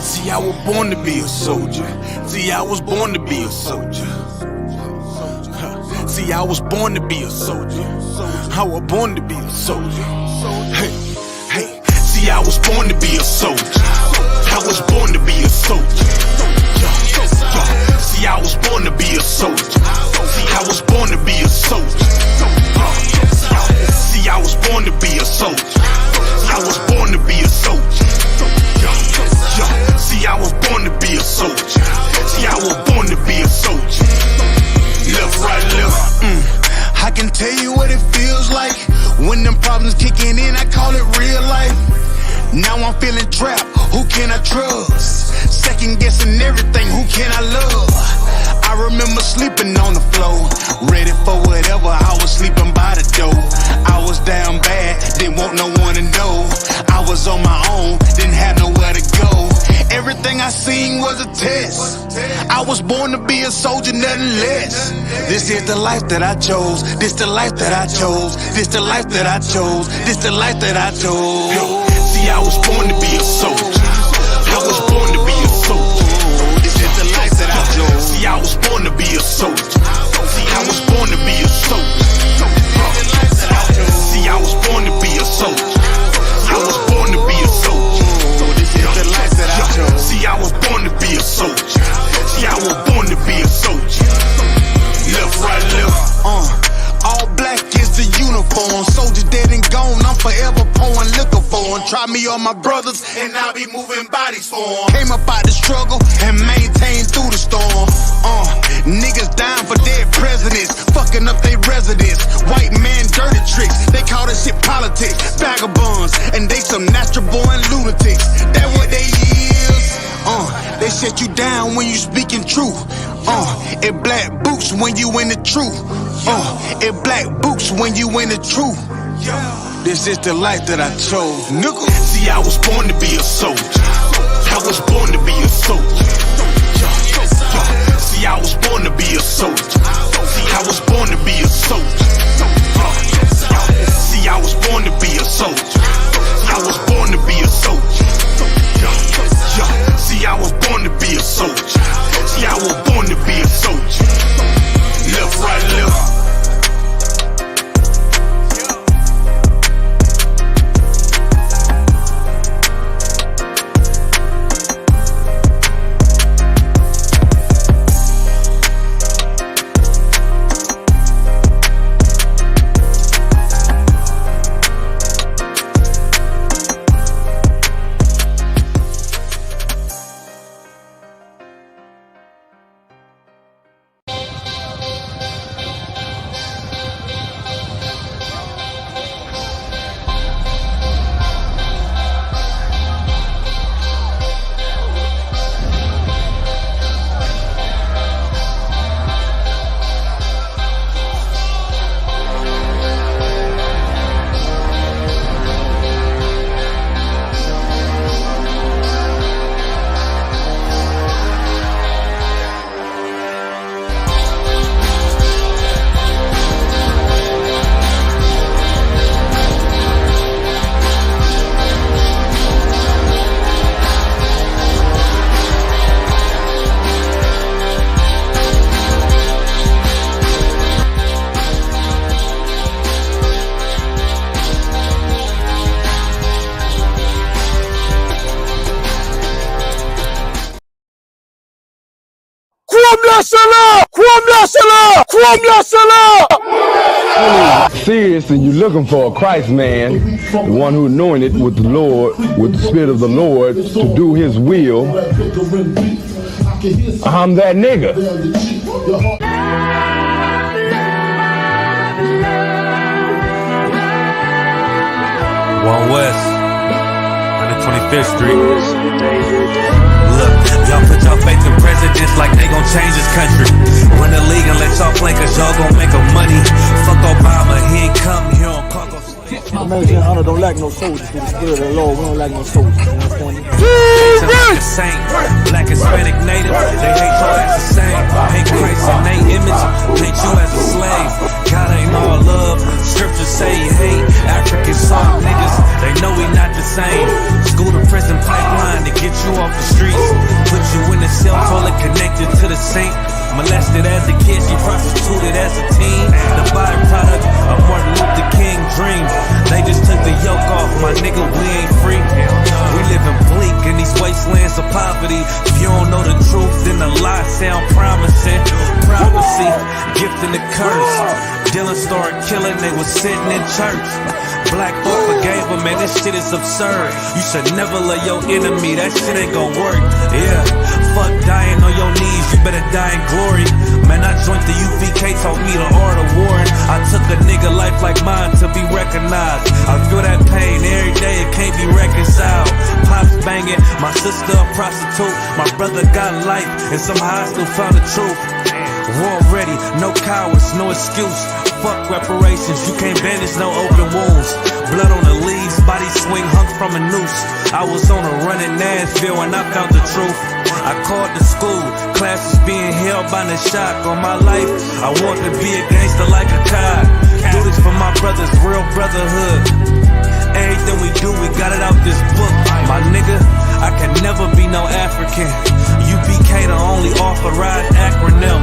See, I was born to be a soldier. See, I was born to be a soldier. See, I was born to be a soldier. I was born to be a soldier. Hey, hey. See, I was born to be a soldier. I was born to be a soldier. See, I was born to be a soldier. See, I was born to be a soldier. See, I was born to be a soldier. I was born to be a soldier. See, I was born to be a soldier. See, I was born to be a soldier. Left, right, left. I can tell you what it feels like when them problems kicking in. I call it real life. Now I'm feeling trapped. Who can I trust? Second guessing everything. Who can I love? I remember sleeping on the floor, ready for whatever. I was sleeping by the door. I was down bad, didn't want no one to know. I was on my own, didn't have nowhere to go. Everything I seen was a test. I was born to be a soldier, nothing less. This is the life that I chose. This the life that I chose. This the life that I chose. This the life that I chose. See, I was born to be a soldier. I was born to be a soldier. This is the life that I chose. See, I was born to be a soldier. See, I was born to be a soldier. See, I was born to be a soldier. I was born to be a soldier. This is the life that I chose. See, I was born to be a soldier. See, I was born to be a soldier. Left, right, left. All black is the uniform. Soldier dead and gone, I'm forever pouring liquor for him. Try me on my brothers, and I'll be moving bodies for him. Came up out the struggle and maintained through the storm. Niggas dying for dead presidents, fucking up their residence. White man dirty tricks, they call this shit politics. Vagabonds, and they some natural born lunatics. That what they is. They shut you down when you speaking truth. It black boots when you in the truth. It black boots when you in the truth. This is the life that I chose, nigga. See, I was born to be a soldier. I was born to be a soldier. See, I was born to be a soldier. See, I was born to be a soldier. See, I was born to be a soldier. I was born to be a soldier. See, I was born to be a soldier. See, I was born to be a soldier. Left, right, left. Serious, and you're looking for a Christ man, the one who anointed with the Lord, with the Spirit of the Lord, to do His will. I'm that nigga. One West, 125th Street. Look, y'all put your faith in presidents like they gon' change this country. Run the league and let y'all play, cause y'all gon' make a money. Fuck Obama, he ain't come here on Congo. Yahanna don't like no soldiers. For the spirit of the Lord, we don't like no soldiers. You understand me? Like a saint, black, Hispanic, native, they hate you as the same. Hate Christ in their image, hate you as a slave. God ain't all love, scriptures say he hate African soft niggas, they know we not the same. School to prison pipeline to get you off the street. started killing, they was sitting in church. Black folk forgave him, man, this shit is absurd. You should never love your enemy, that shit ain't gon' work. Yeah, fuck dying on your knees, you better die in glory. Man, I joined the UPK, taught me the art of warring. I took a nigga life like mine to be recognized. I feel that pain every day, it can't be reconciled. Pops banging, my sister a prostitute. My brother got life, and somehow I still found the truth. War ready, no cowards, no excuse. Fuck reparations, you can't bandage no open wounds. Blood on the leaves, body swing hung from a noose. I was on a run in Nashville and I found the truth. I called the school, classes being held by the shock on my life. I want to be a gangster like a cop. Do this for my brothers, real brotherhood. Everything we do, we got it out this book. My nigga, I can never be no African. UPK the only authorized acronym.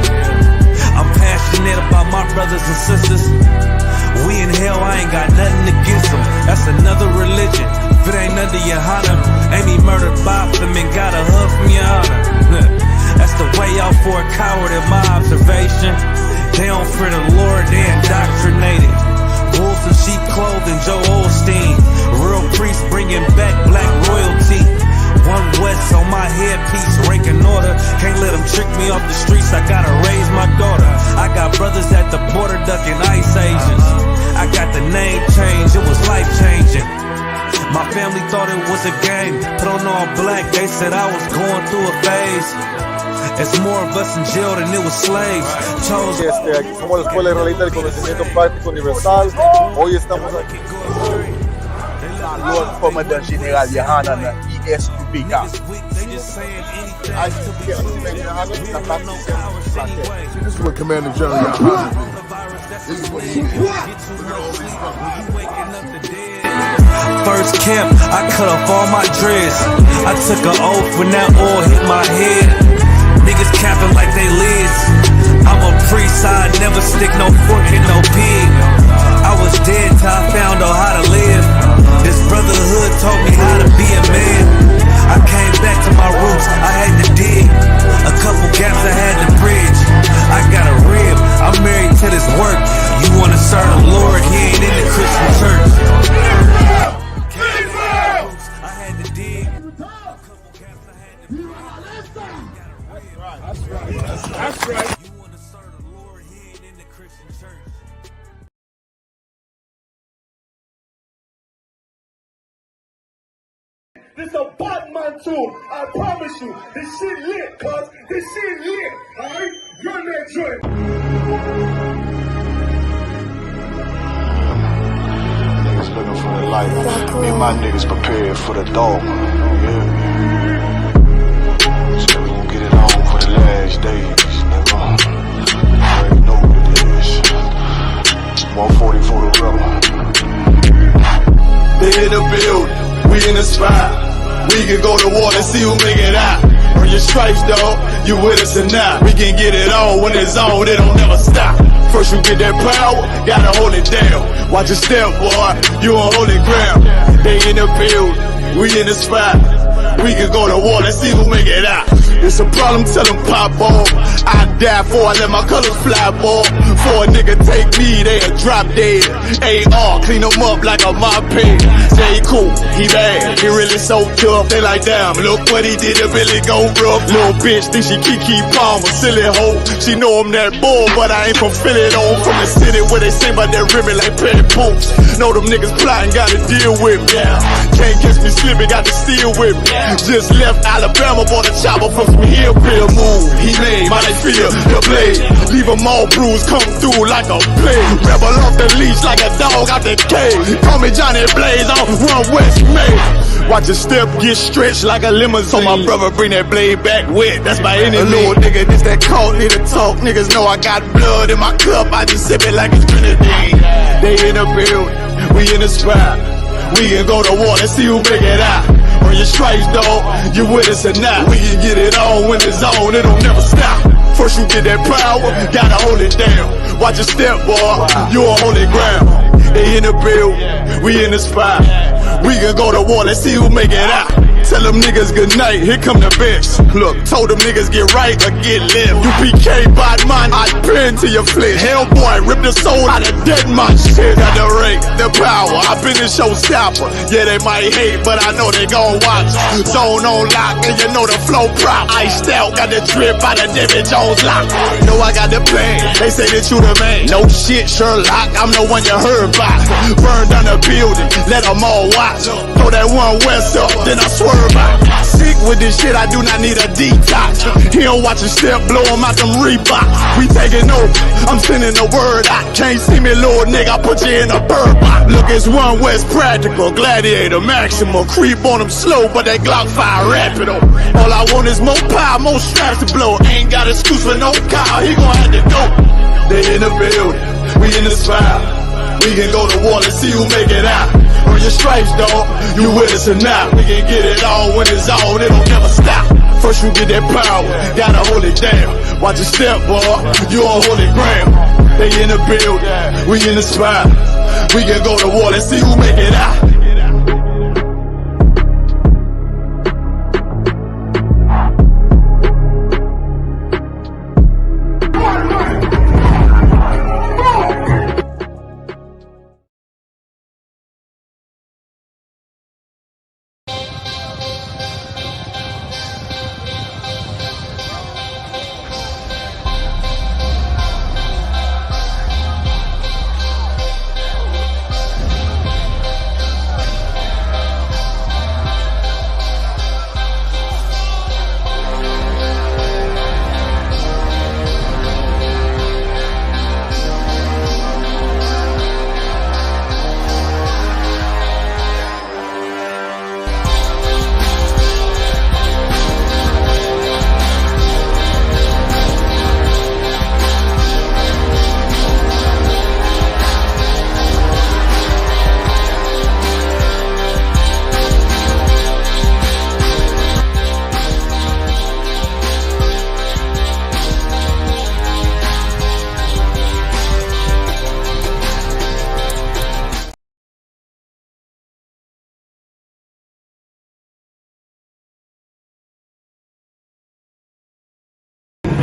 I'm passionate about my brothers and sisters. We in hell, I ain't got nothing against them. That's another religion. If it ain't under Yahanna, Amy murdered Bob and got a hug from Yahanna. That's the way out for a coward in my observation. They don't fear the Lord, they indoctrinated. Wolves in sheep clothing, Joe Osteen. Real priests bringing back black royalty. One West on my headpiece, rank and order. Can't let them trick me off the streets, I gotta raise my daughter. I got brothers at the border ducking ICE agents. I got the name change, it was life changing. My family thought it was a game. Put on all black, they said I was going through a phase. It's more of us in jail than it was slaves. Aquí somos la Escuela Israelita del Conocimiento Práctico Universal. Hoy estamos aquí. Lord Commandant General Yahanna na ISUPK. This is what Commander General Yahanna did. This is what he did. First camp, I cut off all my dreads. I took an oath when that oil hit my head. Niggas capping like they lids. I'm a priest, I never stick no fork in no pig. I was dead till I found out how to live. This brotherhood taught me how to be a man. I came back to my roots, I had to dig. A couple gaps I had to bridge. I got a rib, I'm married to this work. You wanna serve the Lord, he ain't in the Christian church. I had to dig. That's right. You wanna serve the Lord, he ain't in the Christian church. This a Batman tune. I promise you. This shit lit, cuz. This shit lit. Alright? Run that joint. Niggas looking for the light. Me and my niggas prepared for the dog. Yeah. So we gon' get it on for the last days, nigga. You already know what it is. 140 for the rebel. They in the building, we in the spot. We can go to war and see who make it out. Earn your stripes, dog, you with us or not. We can get it on when it's on, it don't never stop. First you get that power, gotta hold it down. Watch your step, boy, you on holy ground. They in the building, we in the spot. We can go to war and see who make it out. It's a problem, tell them pop off. I die for I let my colors fly, boy. For a nigga take me, they a drop dead. AR, clean them up like a mop pig. J. Cool, he bad, he really so tough. They like, damn, look what he did, it really go rough. Little bitch think she Kiki Palmer, silly hoe. She know I'm that bull, but I ain't from Philly though. From the city where they sing about that ribbon like petty poops. Know them niggas plotting, gotta deal with me. Can't catch me slipping, got to steal with me. Just left Alabama, bought a chopper from some hillbilly move. He made my life feel the blade. Leave them all bruised, come through like a plague. Rebel off the leash like a dog out the cage. Call me Johnny Blaze off Run West May. Watch your step get stretched like a limousine. So my brother bring that blade back wet, that's my enemy. A little nigga, this that cult, need to talk. Niggas know I got blood in my cup, I just sip it like it's grenadine. They in the building, we in the spot. We can go to war and see who make it out. Earn your stripes, dog, you with us or not. We can get it on when it's on, it don't never stop. First you get that power, gotta hold it down. Watch your step, boy, you on holy ground. They in the building, we in the spot. We can go to war, let's see who make it out. tell them niggas good night, here come the bitch. Look, told them niggas get right or get left. UPK bad man, I pin to your flesh. Hellboy, rip the soul out of dead man shit. Got the rate, the power, I been a showstopper. Yeah, they might hate, but I know they gon' watch. Zone on lock, and you know the flow prop. Iced out, got the drip out of David Jones lock. Know I got the plan, they say that you the man. No shit, Sherlock, I'm the one you heard about. Burn down the building, let them all watch. Throw that one west up, then I swerve out. Sick with this shit, I do not need a detox. He don't watch a step, blow him out them Reeboks. We taking over, I'm sending the word out. Can't see me, little nigga, I put you in a bird box. Look, it's one west practical, gladiator maximum. Creep on them slow, but they Glock 5 rapid. All I want is more power, more straps to blow. Ain't got excuse for no car, he gon' have to go. They in the building, we in the spot. We can go to war and see who make it out. Earn your stripes, dog, you with us or not. We can get it all when it's on, it'll never stop. First you get that power, gotta hold it down. Watch your step, boy, you on holy ground. They in the building, we in the spot. We can go to war and see who make it out.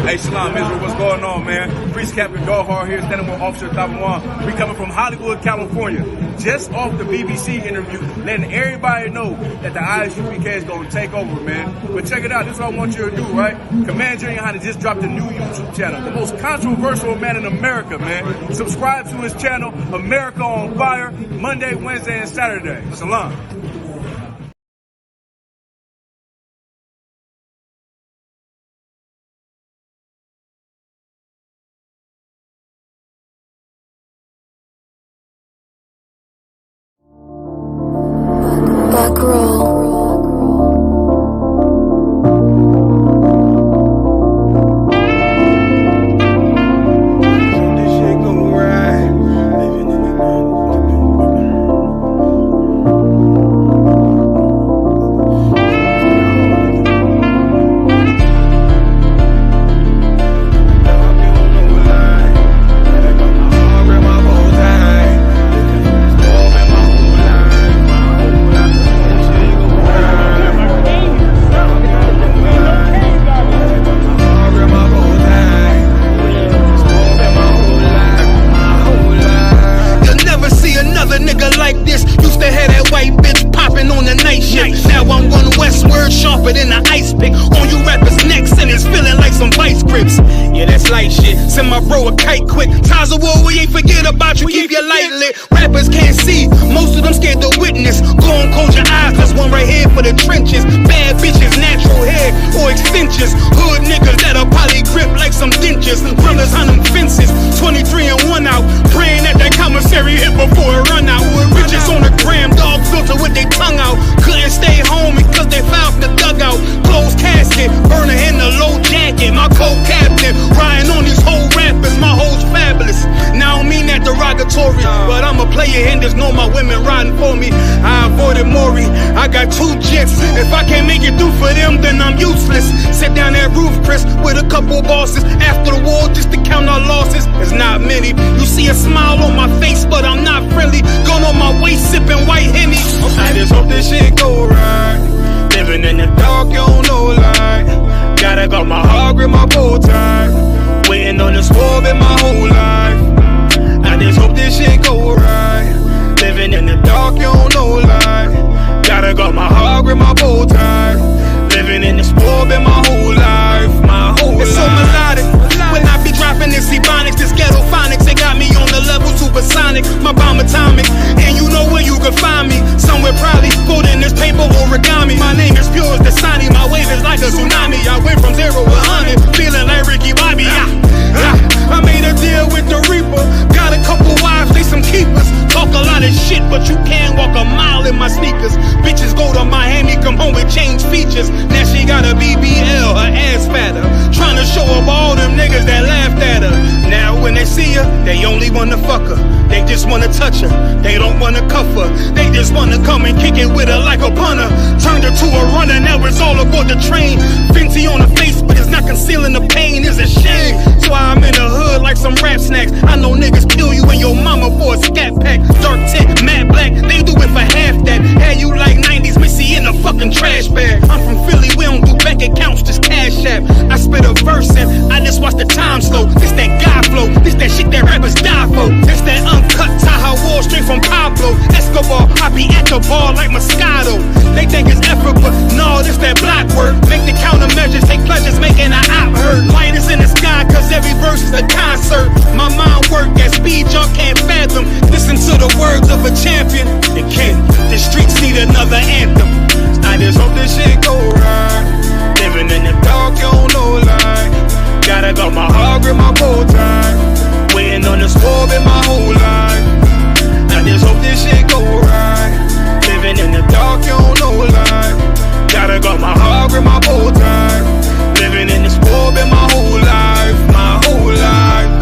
Hey, Shalom, Israel, what's going on, man? Priest Captain Dohar here, standing with Officer Tabawan. We coming from Hollywood, California. Just off the BBC interview, letting everybody know that the ISUPK is going to take over, man. But check it out, this is what I want you to do, right? Commander Yahanna just dropped a new YouTube channel, the most controversial man in America, man. Subscribe to his channel, America on Fire, Monday, Wednesday, and Saturday. Shalom. Back roll. Send my bro a kite quick. Ties of war, we ain't forget about you. Keep your light lit. Rappers can't see, most of them scared to witness. Go on, close your eyes, cause one right here for the trenches. Bad bitches, natural hair or extensions. Hood niggas that'll probably grip like some dentures. Brothers on them fences, 23 and 1 out. Praying that that commissary hit before it run out. Bitches on the gram, dog filter with their tongue out. Couldn't stay home because they found the dugout. Closed casket, burner in the low jacket. My co-captain, riding on these whole rappers, my hoes fabulous. Now I don't mean that derogatory, but I'm a player and there's no my women riding for me. I avoided Maury, I got 2 jets. If I can't make it through for them, then I'm useless. Sit down that roof, Chris, with a couple bosses. After the war, just to count our losses. It's not many. You see a smile on my face, but I'm not friendly. Gun on my waist, sipping white Henny. I just hope this shit go right. Living Gotta got my heart with my bow tie. Waiting on this war in my whole life. I just hope this shit go right. Living in the dark, you don't know life. Gotta got my heart with my bow tie. Living in this war in my whole life. It's so melodic. When I be dropping this ebonics, this ghetto phonics, it got me on the level supersonic. My bomb atomic, and you know where you can find me. Somewhere probably folded in this paper origami. My name is pure as the Dasani. My wave is like a tsunami. I went from 0 to 100, feeling like Ricky Bobby. I made a deal with the Reaper. Got a couple wives, they some keepers. Talk a lot of shit, but you can't walk a mile in my sneakers. Bitches go to Miami, come home with change features. Now she got a BBL, her ass fatter. Trying to show up all them niggas that laughed at her. Now when they see her, they only wanna fuck her. They just wanna touch her, they don't wanna cuff her. They just wanna come and kick it with her like a punter. Turned her to a runner, now it's all aboard the train. Fenty on her face, but it's not concealing the pain, it's a shame. So I'm in the hood like some rap snacks. I know niggas kill you and your mama for a scat pack. Dark tint, matte black, they do it for half that. Had you like 90s Missy in a fucking trash bag. I'm from Philly, we don't do bank accounts, just cash app. I spit a verse and I just watch the time slow. This that guy flow, this that shit that rappers die for. This that uncut Tahoe Wall straight from Pablo Escobar. I be at the bar like Moscato. They think it's effort, but no, this that block work. Make the countermeasures, take pleasures, making an op hurt. Light is in the sky, cause every verse is a concert. My mind work at speed jump, can't fathom. Listen to the words of a champion. It can't, the streets need another anthem. I just hope this shit go right. Living in the dark, you don't know life. Gotta got my heart with my bow tie. Waiting on this war in my whole life. I just hope this shit go right. Living in the dark, you don't know life. Gotta got my heart with my bow tie. Living in this war in my whole life. My whole life.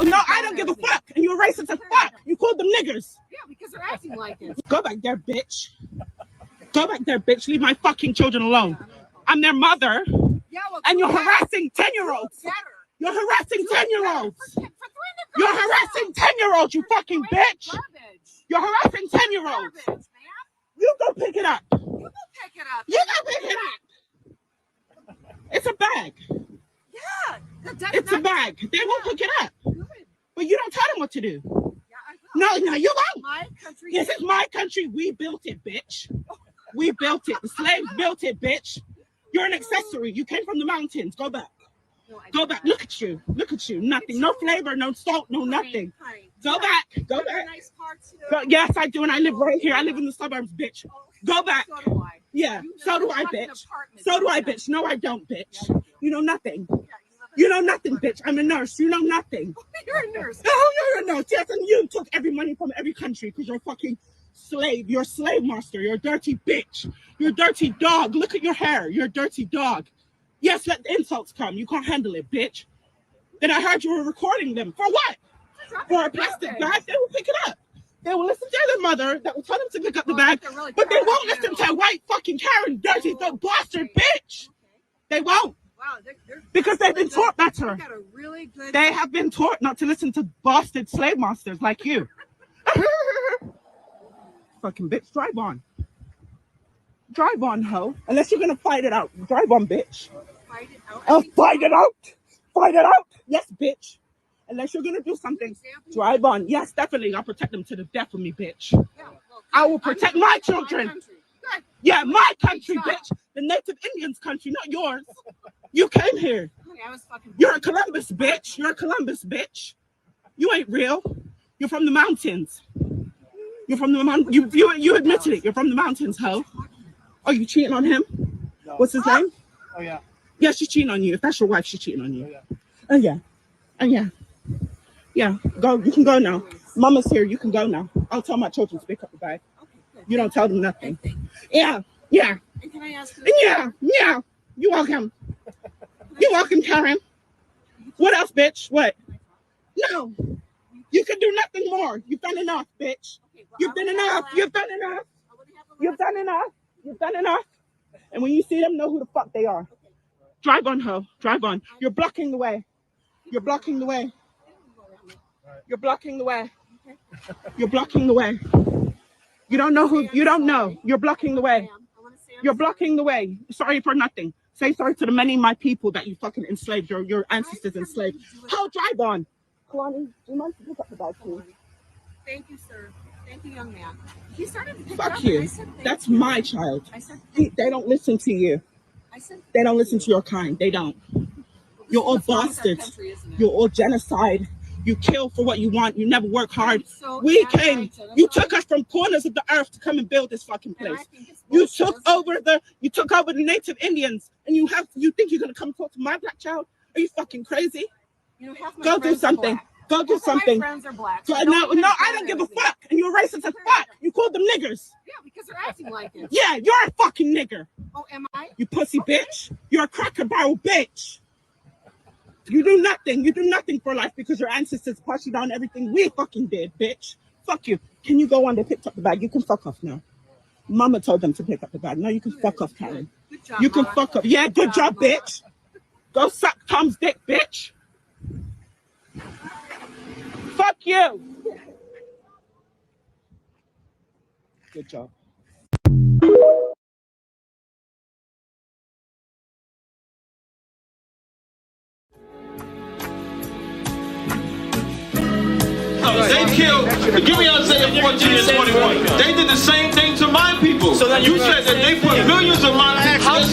No, I don't give a fuck. And you're racist as fuck. You called them niggers. Yeah, because they're acting like it. Go back there, bitch. Go back there, bitch. Leave my fucking children alone. I'm their mother. Yeah, well, and you're harassing 10-year-olds. You're harassing 10-year-olds. You're harassing 10-year-olds, you fucking bitch. You're harassing 10-year-olds. You go pick it up. You go pick it up. You go pick it up. It's a bag. Yeah. It's a bag. They won't pick it up. But you don't tell them what to do. Yeah, I will. No, you won't. My country. This is my country. We built it, bitch. We built it. The slaves built it, bitch. You're an accessory. You came from the mountains. Go back. Go back. Look at you. Look at you. Nothing. No flavor, no salt, no nothing. Go back. Go back. Yes, I do. And I live right here. I live in the suburbs, bitch. Go back. So do I. Yeah. So do I, bitch. So do I, bitch. No, I don't, bitch. You know nothing. You know nothing, bitch. I'm a nurse. You know nothing. You're a nurse. No, you're a nurse. Yes, and you took every money from every country because you're a fucking slave. You're a slave master. You're a dirty bitch. You're a dirty dog. Look at your hair. You're a dirty dog. Yes, let the insults come. You can't handle it, bitch. Then I heard you were recording them. For what? For a plastic bag? They will pick it up. They will listen to their mother that will tell them to pick up the bag, but they won't listen to a white fucking Karen, dirty, the bastard bitch. They won't. Wow, because they've been taught better. Really good they have been taught not to listen to bastard slave masters like you. Fucking bitch, drive on. Drive on, ho. Unless you're gonna fight it out. Drive on, bitch. Fight it out? Fight it out. Fight it out. Yes, bitch. Unless you're gonna do something. Drive on. Yes, definitely. I'll protect them to the death of me, bitch. Yeah, well, I will protect my children. My yeah, my country, bitch. The Native Indians' country, not yours. You came here. You're a Columbus, bitch. You're a Columbus, bitch. You ain't real. You're from the mountains. You're from the mountains. You admitted it. You're from the mountains, ho. Are you cheating on him? No. What's his name? Oh, yeah. Yeah, she's cheating on you. If that's your wife, she's cheating on you. Oh, yeah. Oh, yeah. Yeah, go. You can go now. Mama's here. You can go now. I'll tell my children to pick up the bag. You don't tell them nothing. Yeah, yeah. And can I ask you? Yeah. You're welcome. You're welcome, Karen. What else, bitch? What? No. You can do nothing more. You've done enough, bitch. You've done enough. You've done enough. You've done enough. You've done enough. And when you see them, know who the fuck they are. Drive on, ho. Drive on. You're blocking the way. You're blocking the way. You're blocking the way. You're blocking the way. You don't know who. You don't know. You're blocking the way. You're blocking the way. Sorry for nothing. Say sorry to the many of my people that you fucking enslaved. Your ancestors enslaved. How drive on? Kalani, do you mind to pick up the bag, please? Thank you, sir. Thank you, young man. He started to pick Fuck up, you. I said, That's you. my child. I said, They don't listen to you. I said, They don't listen to your kind. They don't. You're all bastards. You're all genocide. You kill for what you want. You never work hard. We came. You took us from corners of the earth to come and build this fucking place. You took over the Native Indians, and you think you're gonna come talk to my black child? Are you fucking crazy? You know, half my Go do friends are something. black. Go do Half of my something. friends are black. So, So no, don't I don't give a fuck. And you're racist as fuck. You called them niggers. Yeah, because they're acting like it. Yeah, you're a fucking nigger. Oh, am I? You pussy bitch. You're a cracker barrel bitch. You do nothing. You do nothing for life because your ancestors passed you down everything we fucking did, bitch. Fuck you. Can you go on? They picked up the bag. You can fuck off now. Mama told them to pick up the bag. Now you can fuck off, Karen. Good job, You can Mama. fuck up. Yeah, good job, bitch. Go suck Tom's dick, bitch. Fuck you. Good job. They killed, give me Isaiah 14 and 21. They did the same thing to my people. So you said that they put millions of my actions.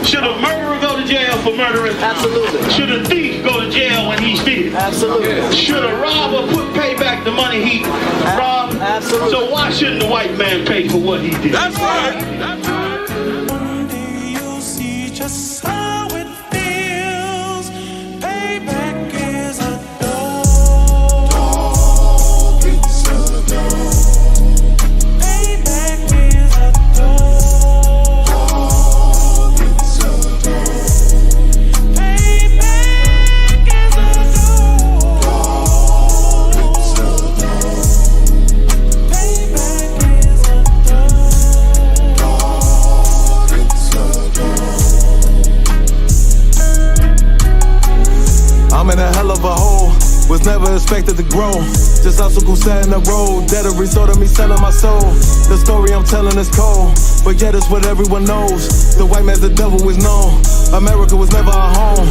Should a murderer go to jail for murdering? Absolutely. Should a thief go to jail when he steals? Absolutely. Should a robber pay back the money he robbed? Absolutely. So why shouldn't the white man pay for what he did? That's right. That's right. One day you'll see just how it feels. Payback is a dog. It's a dog. Payback is a dog. It's a dog. Payback is a dog. It's a dog. Payback is a dog. It's a dog. I'm in a hell of a hole, was never expected to grow. Just obstacles set in the road, that a result of me selling my soul. The story I'm telling is cold, but yet it's what everyone knows. The white man's the devil is known. America was never our home,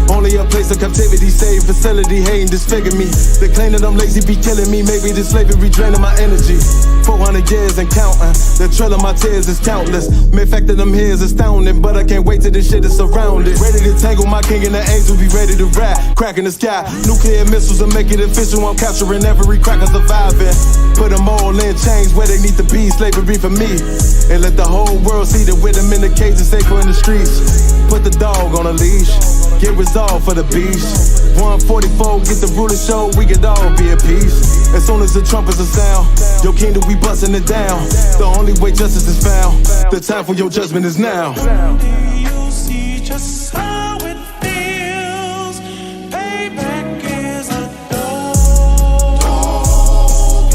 only a place of captivity, saved facility, hating, disfigure me. They claim that I'm lazy, be killing me. Maybe this slavery draining my energy. 400 years and counting, the trail of my tears is countless. Main fact that I'm here is astounding, but I can't wait till this shit is surrounded. Ready to tangle my king and the angels, be ready to rap. Crack in the sky, nuclear missiles and make it official. I'm capturing every cracker surviving. Put them all in chains where they need to be, slavery for me. And let the whole world see that with them in the cage and safer in the streets. Put the dog on a leash, get resolved for the beast. 144, get the ruler show, we could all be at peace. As soon as the trumpets are sound, your kingdom we busting it down. The only way justice is found, the time for your judgment is now. One day you'll see just how it feels. Payback is a dog.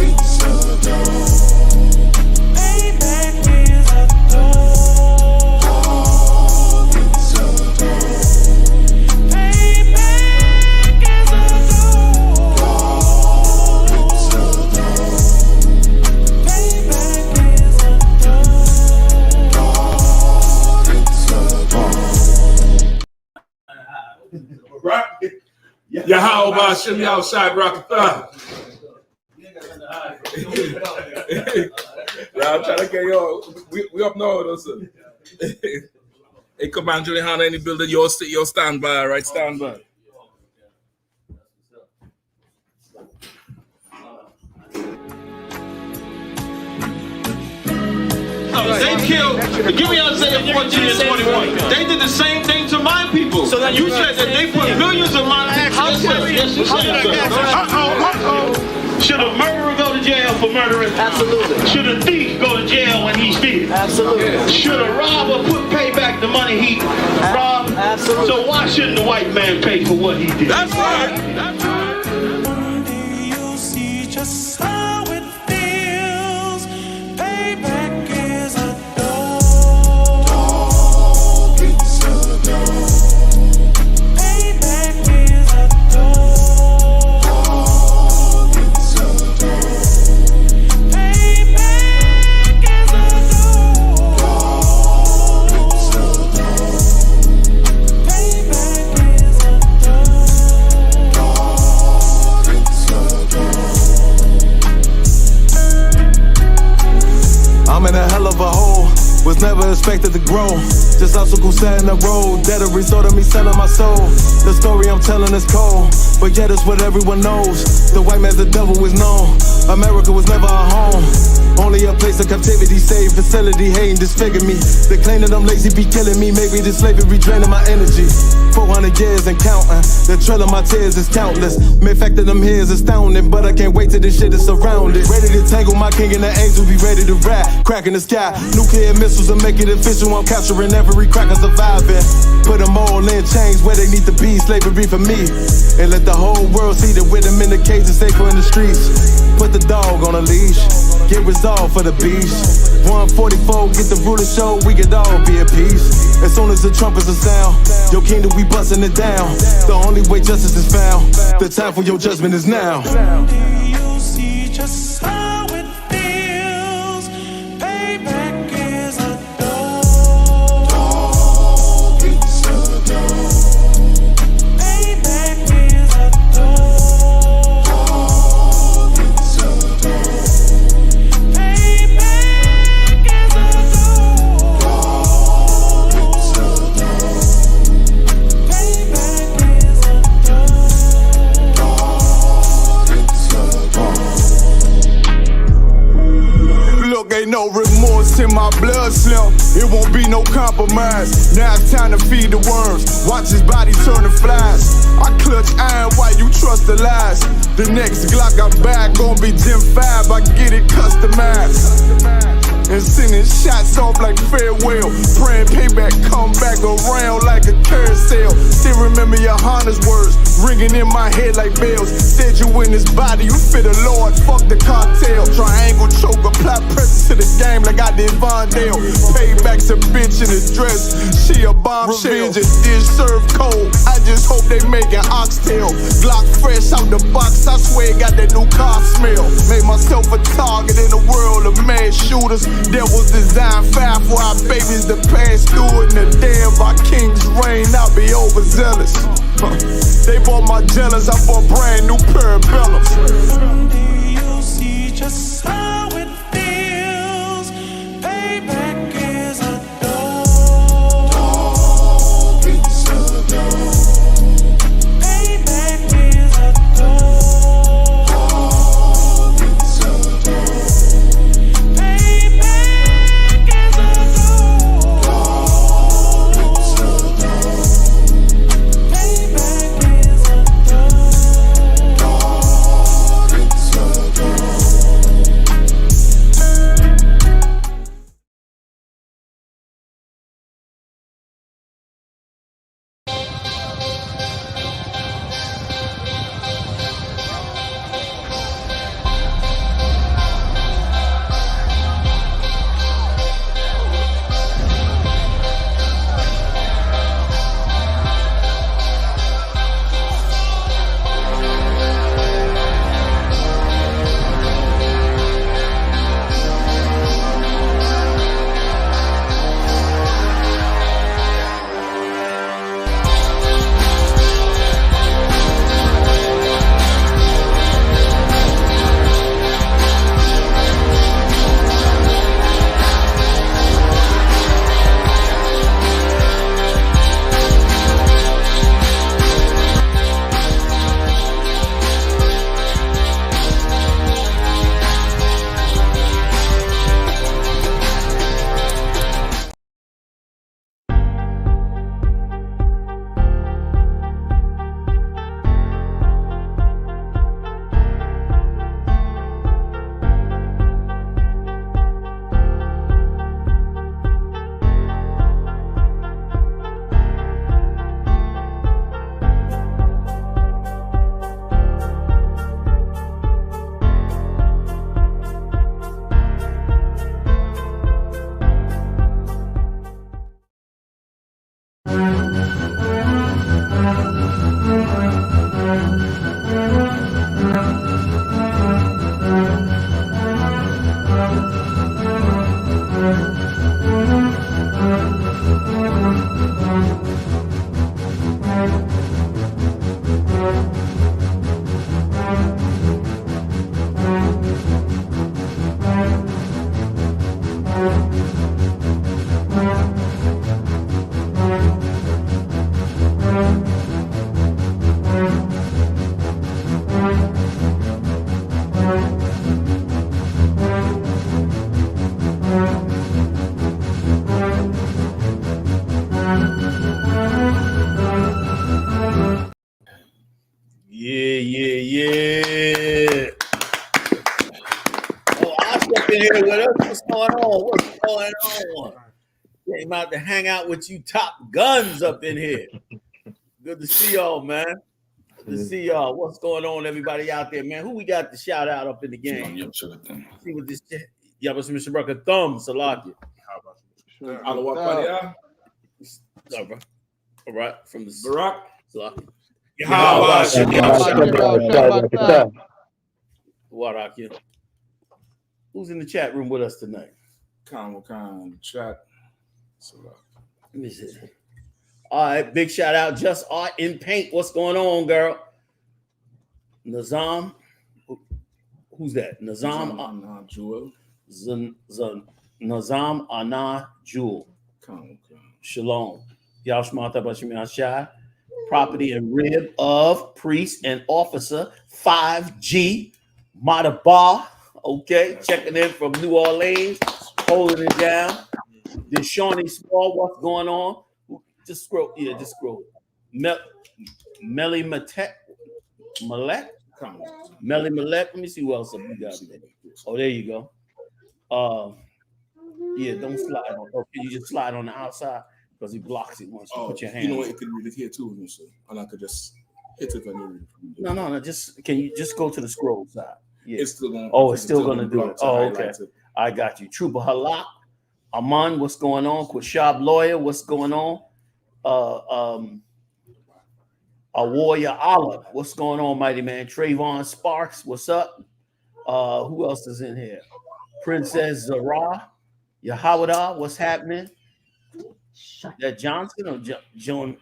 It's a dog. Payback is a dog. It's a dog. Payback is a dog. It's a dog. Payback is a dog. It's a dog. Right? Yahanna Bashim outside Rockefeller. Yeah, I'm trying to get y'all. We up north also. Hey, come on, Yahanna, any building, you'll stand by, right? Stand by. They killed, give me Isaiah 14 and 21. They did the same thing to my people. So you said that they put millions of my actions. Should a murderer go to jail for murdering? Absolutely. Should a thief go to jail when he steals? Absolutely. Should a robber pay back the money he robbed? Absolutely. So why shouldn't the white man pay for what he did? That's right. One day you'll see just how it feels. Payback is a dog. Dog, it's a dog. Payback is a dog. Dog, it's a dog. Payback is a dog. Dog, it's a dog. Payback is a dog. It's a dog. I'm in a hell of a hole, was never expected to grow. Just obstacle sat in the road, that a result of me selling my soul. The story I'm telling is cold, but yet it's what everyone knows. The white man's the devil is known. America was never a home, only a place of captivity, save facility, hating disfigure me. They claim that I'm lazy, be killing me. Maybe this slavery draining my energy. 400 years and counting, the trail of my tears is countless. Main fact that I'm here is astounding, but I can't wait till this shit is surrounded. Ready to tangle my king and the angel, be ready to rap. Crack in the sky, nuclear missiles will make it official. I'm capturing every cracker surviving. Put them all in chains where they need to be, slavery for me. And let the whole world see that with them in the cage is safer in the streets. Put the dog on a leash, get resolved for the beast. 144, get the ruler show, we could all be at peace. As soon as the trumpets are sound, your kingdom we busting it down. The only way justice is found, the time for your judgment is now. Do you see just how it feels? Payback is a dog. Dog, it's a dog. Payback is a dog. Dog, it's a dog. Payback is a dog. Dog, it's a dog. Payback is a dog. Dog, it's a dog. Look, ain't no remorse in my blood slim. It won't be no compromise. Now it's time to feed the worms. Watch his body turn to flies. I clutch iron while you trust the lies. The next Glock I buy gon' be Gen 5. I get it customized. And sending shots off like farewell. Praying payback come back around like a carousel. Still remember Yahanna's words ringing in my head like bells. Said you in this body, you fit a Lord, fuck the cartel. Triangle choke, apply pressure to the game like I did Vondale. Payback's a bitch in a dress, she a bombshell. Revenge is served cold, I just hope they making oxtail. Glock fresh out the box, I swear it got that new car smell. Made myself a target in a world of mad shooters. Devils design fire for our babies to pass through. In the day of our king's reign, I'll be overzealous. They bought my jealous, I bought brand new parabellums. Do you see just how it feels? Payback is a dog. Dog, it's a dog. Payback is a dog. Dog, it's a dog. Payback is a dog. Dog, it's a dog. Payback is a dog. Dog, it's a dog. Yeah. Oh, Osh up in here with us. What's going on? Came out to hang out with you top guns up in here. Good to see y'all, man. Good to see y'all. What's going on, everybody out there, man? Who we got to shout out up in the game? See what this shit. Yeah, but Mr. Brucker thumb, Salaki. All right, from the Barack. Salaki. Warakia. Who's in the chat room with us tonight? Khan, chat. Let me see. All right, big shout out. Just Art in Paint. What's going on, girl? Nazam. Who's that? Nazam Jewel. Nazam Anna Jewel. Shalom. Yashmata Bashimi Ashai. Property and rib of priest and officer 5G Madabar. Okay, checking in from New Orleans, holding it down. This Shawnee Small, what's going on? Just scroll. Melly Malek. Melly Malek. Let me see who else we got. Oh, there you go. Yeah, don't slide on. Okay, you just slide on the outside because he blocks it once you put your hand. You know what? It could read it here too, so and I could just hit it on your. No. Just can you just go to the scroll side? Yeah. It's still going. Oh, it's still going to do it. Oh, okay. I got you. Trooper Halak. Aman, what's going on? Quashab Lawyer, what's going on? A Warrior Allah, what's going on, mighty man? Trayvon Sparks, what's up? Who else is in here? Princess Zara, Yahanna, what's happening? That Johnson or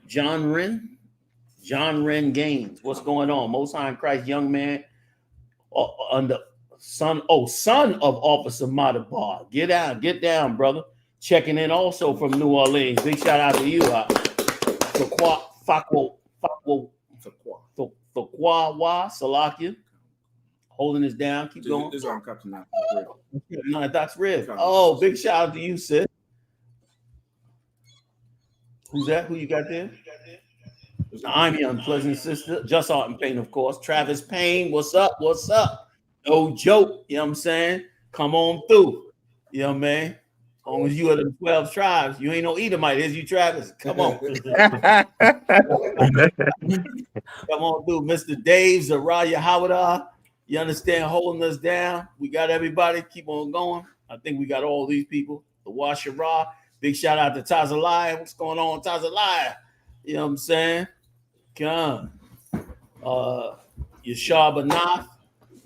John Wren? John Wren Gaines, what's going on? Most High in Christ, young man, under son of Officer Madabar. Get down, brother. Checking in also from New Orleans. Big shout out to you. Fakwa Salakia. Holding us down. Keep going. This is on Captain now. No, that's Riv. Oh, big shout out to you, sis. Who's that? Who you got there? I'm your unpleasant sister. Just Art and Pain, of course. Travis Payne, what's up? No joke. You know what I'm saying? Come on through. You know what I mean? As long as you are the 12 tribes, you ain't no Edomite, is you, Travis? Come on. Come on through. Mr. Dave, Zaraya Hawada. You understand? Holding us down. We got everybody. Keep on going. I think we got all these people. The Washara. Big shout out to Tazalaya. What's going on, Tazalaya? You know what I'm saying? Come. Yashaba Nath.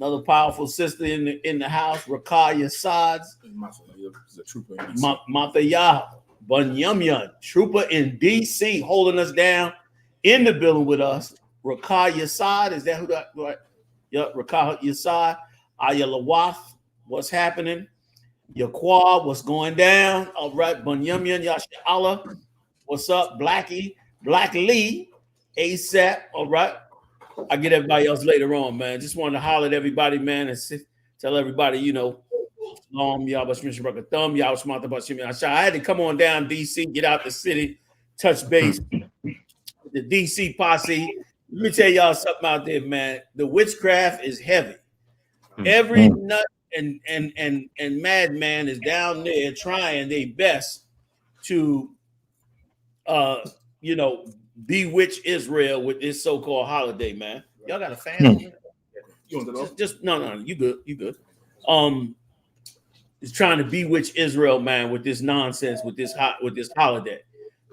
Another powerful sister in the house, Rakaya Sads, Mathayah Bunyamyan, trooper in DC, holding us down in the building with us. Rakaya Sad, is that who that? Right? Yeah, Rakaya Sad, Ayalawath, what's happening? Yaqua, what's going down? All right, Bunyamyan, Yashala, what's up? Blackie, Black Lee, ASAP, all right. I'll get everybody else later on, man. Just wanted to holler at everybody, man, and tell everybody, you know, I had to come on down DC, get out the city, touch base with the DC posse. Let me tell y'all something out there, man. The witchcraft is heavy. Every nut and madman is down there trying their best to, bewitch Israel with this so-called holiday, man. Y'all got a fan on it? Just no, you good. Is trying to bewitch Israel, man, with this nonsense, with this holiday.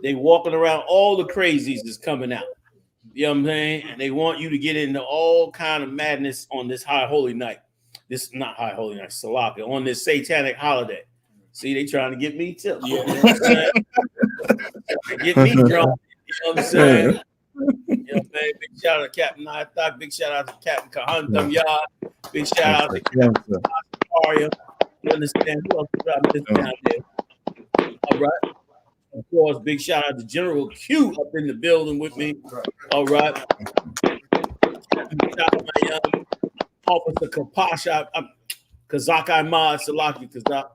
They walking around, all the crazies is coming out. You know what I'm saying? And they want you to get into all kind of madness on this high holy night. This not high holy night, Salaka, on this satanic holiday. See, they trying to get me too. Yeah. You know what I'm saying? Get me drunk. You know what I'm saying? You know, man, big shout out to Captain Nathak, big shout out to Captain Kahantam Yard, big shout out to Captain Aria. You understand? Who else is this down there? All right. Of course, big shout out to General Q up in the building with me. All right. Shout out to my young Officer Kapasha, Kazak Ahmad Salaki Kazak.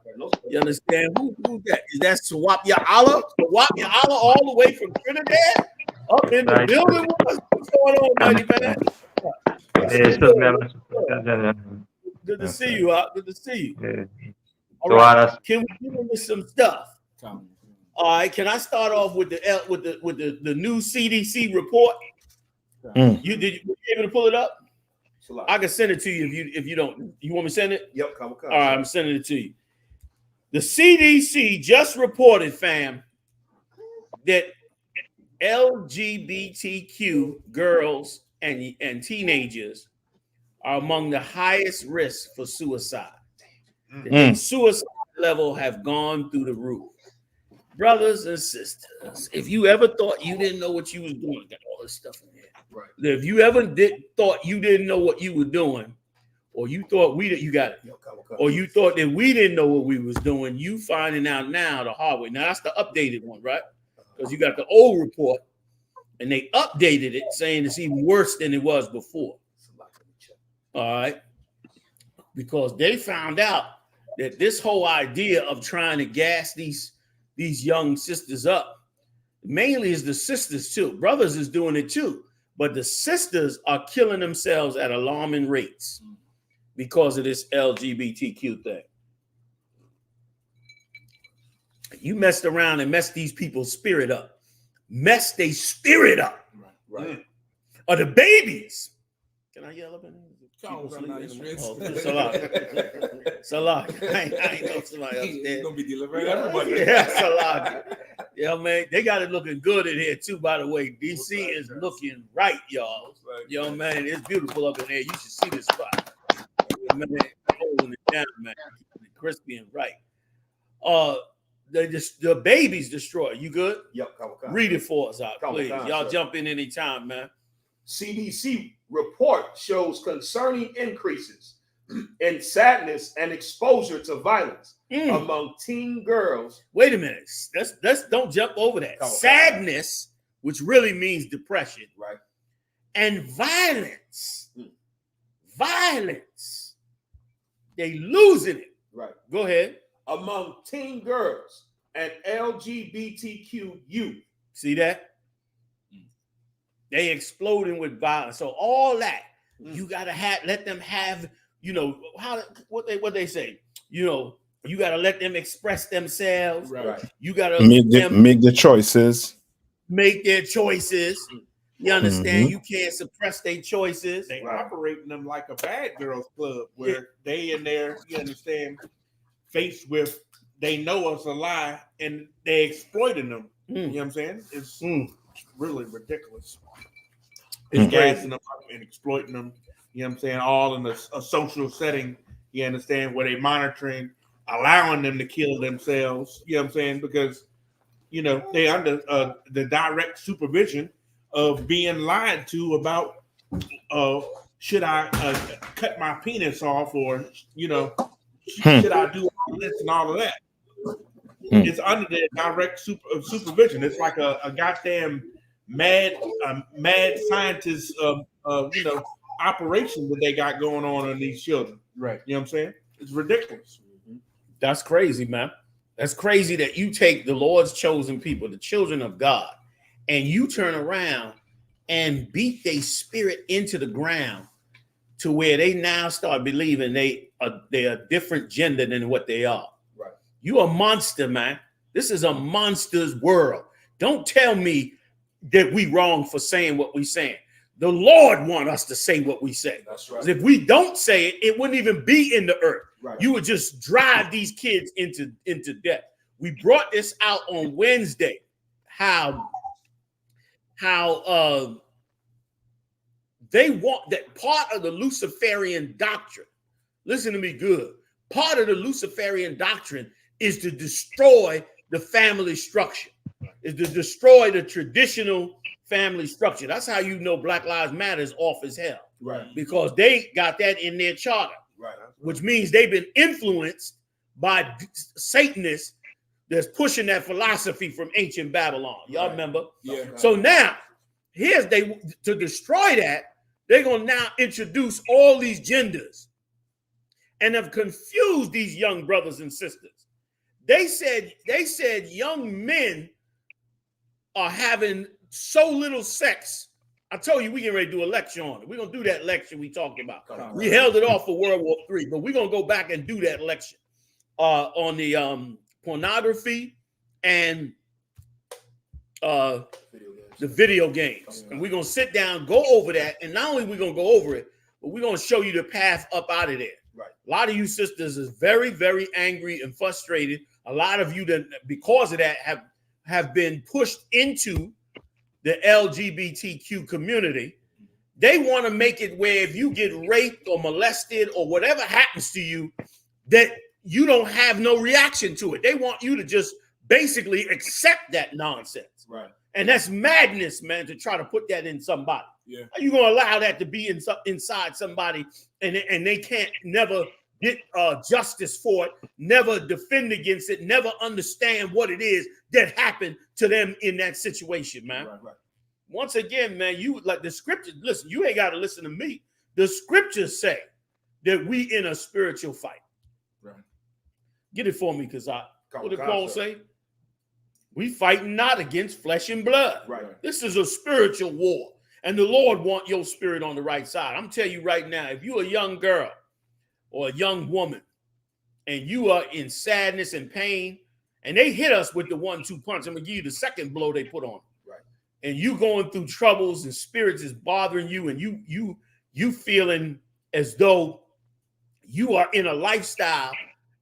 You understand? Who that? Is that Swap Ya'ala? Swap Ya'ala all the way from Trinidad? Up in the building with us? What's going on, mighty man? Good to see you, good to see you. All So right, can we get into some stuff? All right, can I start off with the new CDC report? Were you able to pull it up? I can send it to you if you don't. You want me to send it? Yep, come. All right, I'm sending it to you. The CDC just reported, fam, that LGBTQ girls and teenagers are among the highest risk for suicide. The suicide level have gone through the roof. Brothers and sisters, if you ever thought you didn't know what you was doing, got all this stuff in here. Right. If you ever thought you didn't know what you were doing, or you thought you got it, or you thought that we didn't know what we was doing, you finding out now the hard way. Now that's the updated one, right? Because you got the old report, and they updated it saying it's even worse than it was before. All right, because they found out that this whole idea of trying to gas these young sisters up, mainly is the sisters too. Brothers is doing it too, but the sisters are killing themselves at alarming rates because of this LGBTQ thing. You messed around and messed these people's spirit up. Messed their spirit up. Right. Or the babies. Can I yell up in there? Salah. I ain't know somebody else there. Gonna be delivering everybody. Yeah, Salah. Yeah, man, they got it looking good in here too. By the way, DC is looking right, y'all. Yo, man, it's beautiful up in there. You should see this spot. Man, holding it down, man, keeping it crispy and right. The baby's destroyed. You good? Yep. Come. Read it for us out, please. Y'all jump in anytime, man. CDC report shows concerning increases in sadness and exposure to violence among teen girls. Wait a minute. Let's don't jump over that. Sadness, which really means depression, right? And violence. Violence. They losing it. Right. Go ahead. Among teen girls and LGBTQ youth. See that? They exploding with violence. So all that you gotta let them have. You know what they say. You know, you gotta let them express themselves. Right. You gotta make the choices. Make their choices. You understand? You can't suppress their choices. They operating them like a bad girls club where they in there, you understand, faced with they know it's a lie and they exploiting them. You know what I'm saying? It's really ridiculous. It's gassing them up and exploiting them. You know what I'm saying? All in a social setting. You understand? Where they monitoring, allowing them to kill themselves. You know what I'm saying? Because you know they under the direct supervision of being lied to about should I cut my penis off, or you know should I do all this and all of that. It's under their direct supervision. It's like a goddamn mad scientist you know operation that they got going on these children. Right. You know what I'm saying? It's ridiculous. That's crazy, man. That's crazy that you take the Lord's chosen people, the children of God, and you turn around and beat their spirit into the ground to where they now start believing they are a different gender than what they are. Right. You a monster, man. This is a monster's world. Don't tell me that we wrong for saying what we saying. The Lord want us to say what we say. That's right. If we don't say it, it wouldn't even be in the earth. Right. You would just drive these kids into death. We brought this out on Wednesday. How they want that part of the Luciferian doctrine. Listen to me good. Part of the Luciferian doctrine is to destroy the family structure, is to destroy the traditional family structure. That's how you know Black Lives Matter is off as hell. Right. Because they got that in their charter. Right. Which means they've been influenced by Satanists that's pushing that philosophy from ancient Babylon. Y'all remember? Yeah. So now, to destroy that, they're going to now introduce all these genders and have confused these young brothers and sisters. They said young men are having so little sex I told you we getting ready to do a lecture on it. We're gonna do that lecture we talked about. We held it off for World War III, but we're gonna go back and do that lecture on the pornography and the video games. And we're gonna sit down, go over that, and not only we're gonna go over it, but we're gonna show you the path up out of there. Right. A lot of you sisters is very, very angry and frustrated. A lot of you that because of that have been pushed into the LGBTQ community. They want to make it where if you get raped or molested or whatever happens to you, that you don't have no reaction to it. They want you to just basically accept that nonsense. Right. And that's madness, man, to try to put that in somebody. Yeah. Are you going to allow that to be inside somebody and they can't never get justice for it, never defend against it, never understand what it is that happened to them in that situation, man. Right. Once again, man, you like the scriptures. Listen, you ain't got to listen to me. The scriptures say that we in a spiritual fight. Right. Get it for me, because what did Paul say? We fighting not against flesh and blood. Right. This is a spiritual war, and the Lord want your spirit on the right side. I'm telling you right now, if you're a young girl or a young woman, and you are in sadness and pain, and they hit us with the 1-2 punch, I'm gonna give you the second blow they put on. Right. And you going through troubles and spirits is bothering you, and you feeling as though you are in a lifestyle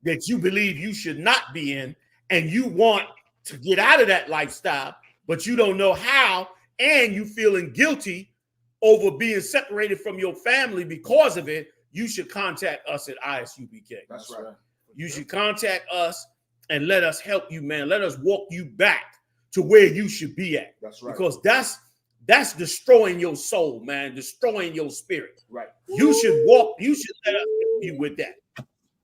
that you believe you should not be in, and you want to get out of that lifestyle, but you don't know how, and you feeling guilty over being separated from your family because of it, you should contact us at ISUPK. That's right. You should contact us and let us help you, man. Let us walk you back to where you should be at. That's right. Because that's destroying your soul, man, destroying your spirit. Right. You should let us help you with that.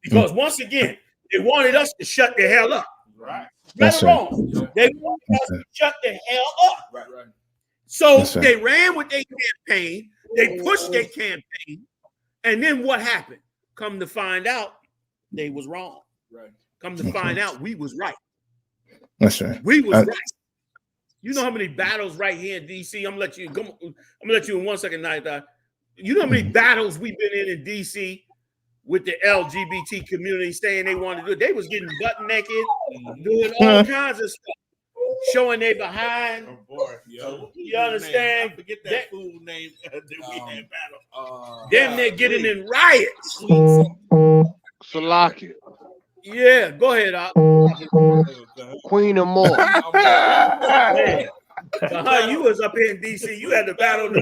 Because once again, they wanted us to shut the hell up. Right. Right or wrong. They wanted us to shut the hell up. Right. So they ran with their campaign, they pushed their campaign. And then what happened? Come to find out, they was wrong. Right. Come to find out, we was right. That's right. We was right. You know how many battles right here in DC? I'm gonna let you in 1 second, Night. You know how many battles we've been in DC with the LGBT community saying they wanted to do it? They was getting butt naked, doing all kinds of stuff, showing their behind. Oh boy. You understand? I forget that fool name that we had battle. Then they're getting in riots. Salaki. Yeah, go ahead, Queen of More. You was up here in DC. You had to battle the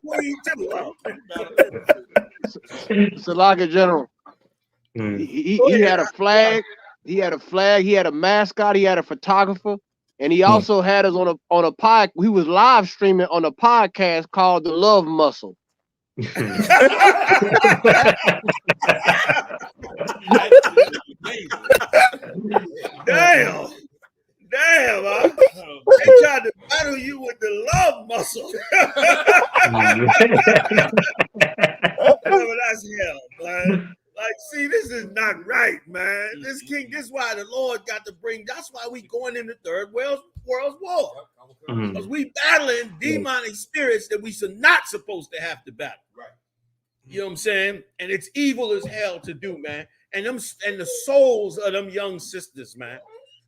Queen too. Salaki General. He had a flag. He had a flag. He had a mascot. He had a photographer, and he also had us on a pod. We was live streaming on a podcast called The Love Muscle. Damn, they tried to battle you with the love muscle. That's hell, man. Like, see, this is not right, man. This is why the Lord got to bring. That's why we going into Third World War. Because we battling demonic spirits that we should not supposed to have to battle. Right. You know what I'm saying? And it's evil as hell to do, man. And the souls of them young sisters, man.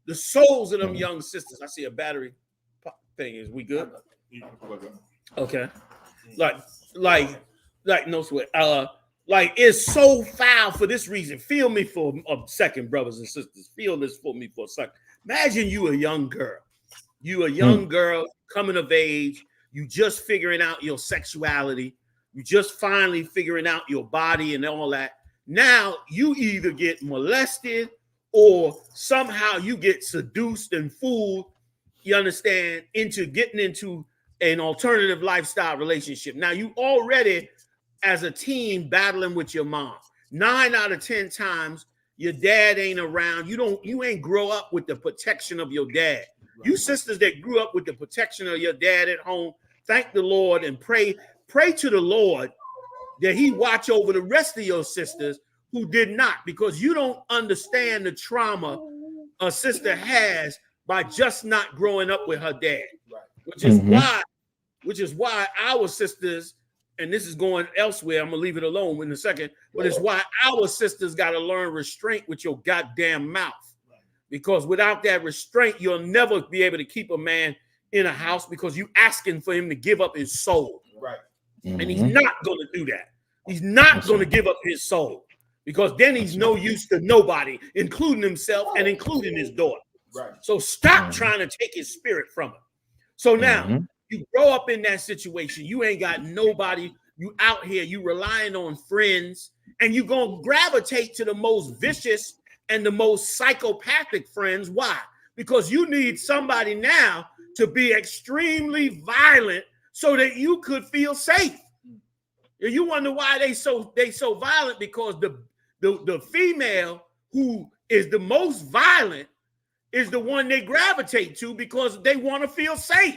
The souls of them young sisters. I see a battery thing. Is we good? Okay. Like no sweat. Like, it's so foul for this reason. Feel me for a second, brothers and sisters. Feel this for me for a second. Imagine you a young girl. You a young girl coming of age. You just figuring out your sexuality. You just finally figuring out your body and all that. Now you either get molested or somehow you get seduced and fooled, you understand, into getting into an alternative lifestyle relationship. Now you already, as a teen, battling with your mom. 9 out of 10 times your dad ain't around. You ain't grow up with the protection of your dad. Right. You sisters that grew up with the protection of your dad at home, thank the Lord and pray to the Lord that he watch over the rest of your sisters who did not, because you don't understand the trauma a sister has by just not growing up with her dad, which is why which is why our sisters, and this is going elsewhere, I'm gonna leave it alone in a second, but it's why our sisters got to learn restraint with your goddamn mouth. Because without that restraint, you'll never be able to keep a man in a house because you asking for him to give up his soul. Right. And he's not going to do that. He's not going to give up his soul because then he's no use to nobody, including himself and including his daughter. Right. So stop trying to take his spirit from him. So now you grow up in that situation. You ain't got nobody. You out here, you relying on friends, and you going to gravitate to the most vicious and the most psychopathic friends. Why? Because you need somebody now to be extremely violent so that you could feel safe. And you wonder why they so violent, because the female who is the most violent is the one they gravitate to because they want to feel safe.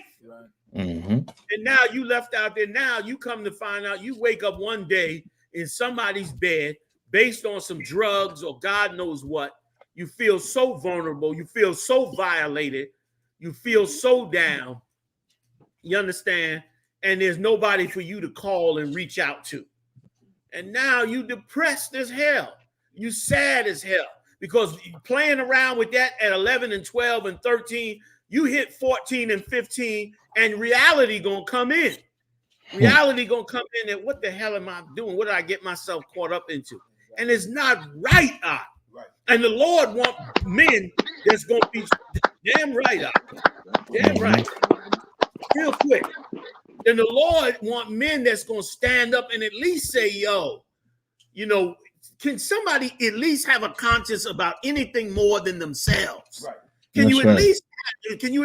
And now you left out there. Now you come to find out, you wake up one day in somebody's bed based on some drugs or God knows what. You feel so vulnerable. You feel so violated. You feel so down. You understand? And there's nobody for you to call and reach out to. And now you depressed as hell. You sad as hell because playing around with that at 11 and 12 and 13, you hit 14 and 15 and reality gonna come in. Reality gonna come in and what the hell am I doing? What did I get myself caught up into? And it's not right. And the Lord want men that's gonna be damn right. Damn right. Real quick. And the Lord want men that's gonna stand up and at least say, yo, you know, can somebody at least have a conscience about anything more than themselves? Right. Can you at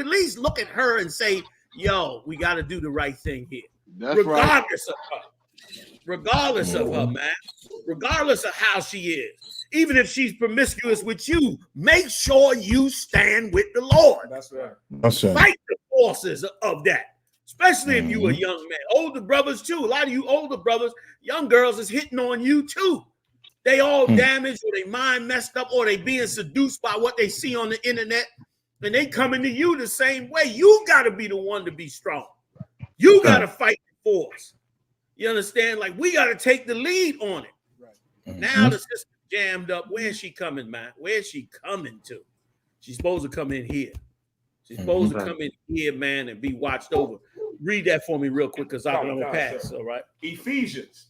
least look at her and say, yo, we got to do the right thing here, regardless of her, regardless of her, man, regardless of how she is, even if she's promiscuous with you, make sure you stand with the Lord. That's right. That's right. Fight the forces of that, especially if you a young man. Older brothers too. A lot of you older brothers, young girls is hitting on you too. They all damaged, or their mind messed up, or they being seduced by what they see on the internet. And they coming to you the same way. You got to be the one to be strong. You got to fight the force. You understand? Like, we got to take the lead on it. Right. Now the sister jammed up. Where's she coming, man? Where's she coming to? She's supposed to come in here. She's supposed to come in here, man, and be watched over. Read that for me real quick because I'm going to pass. All right. Ephesians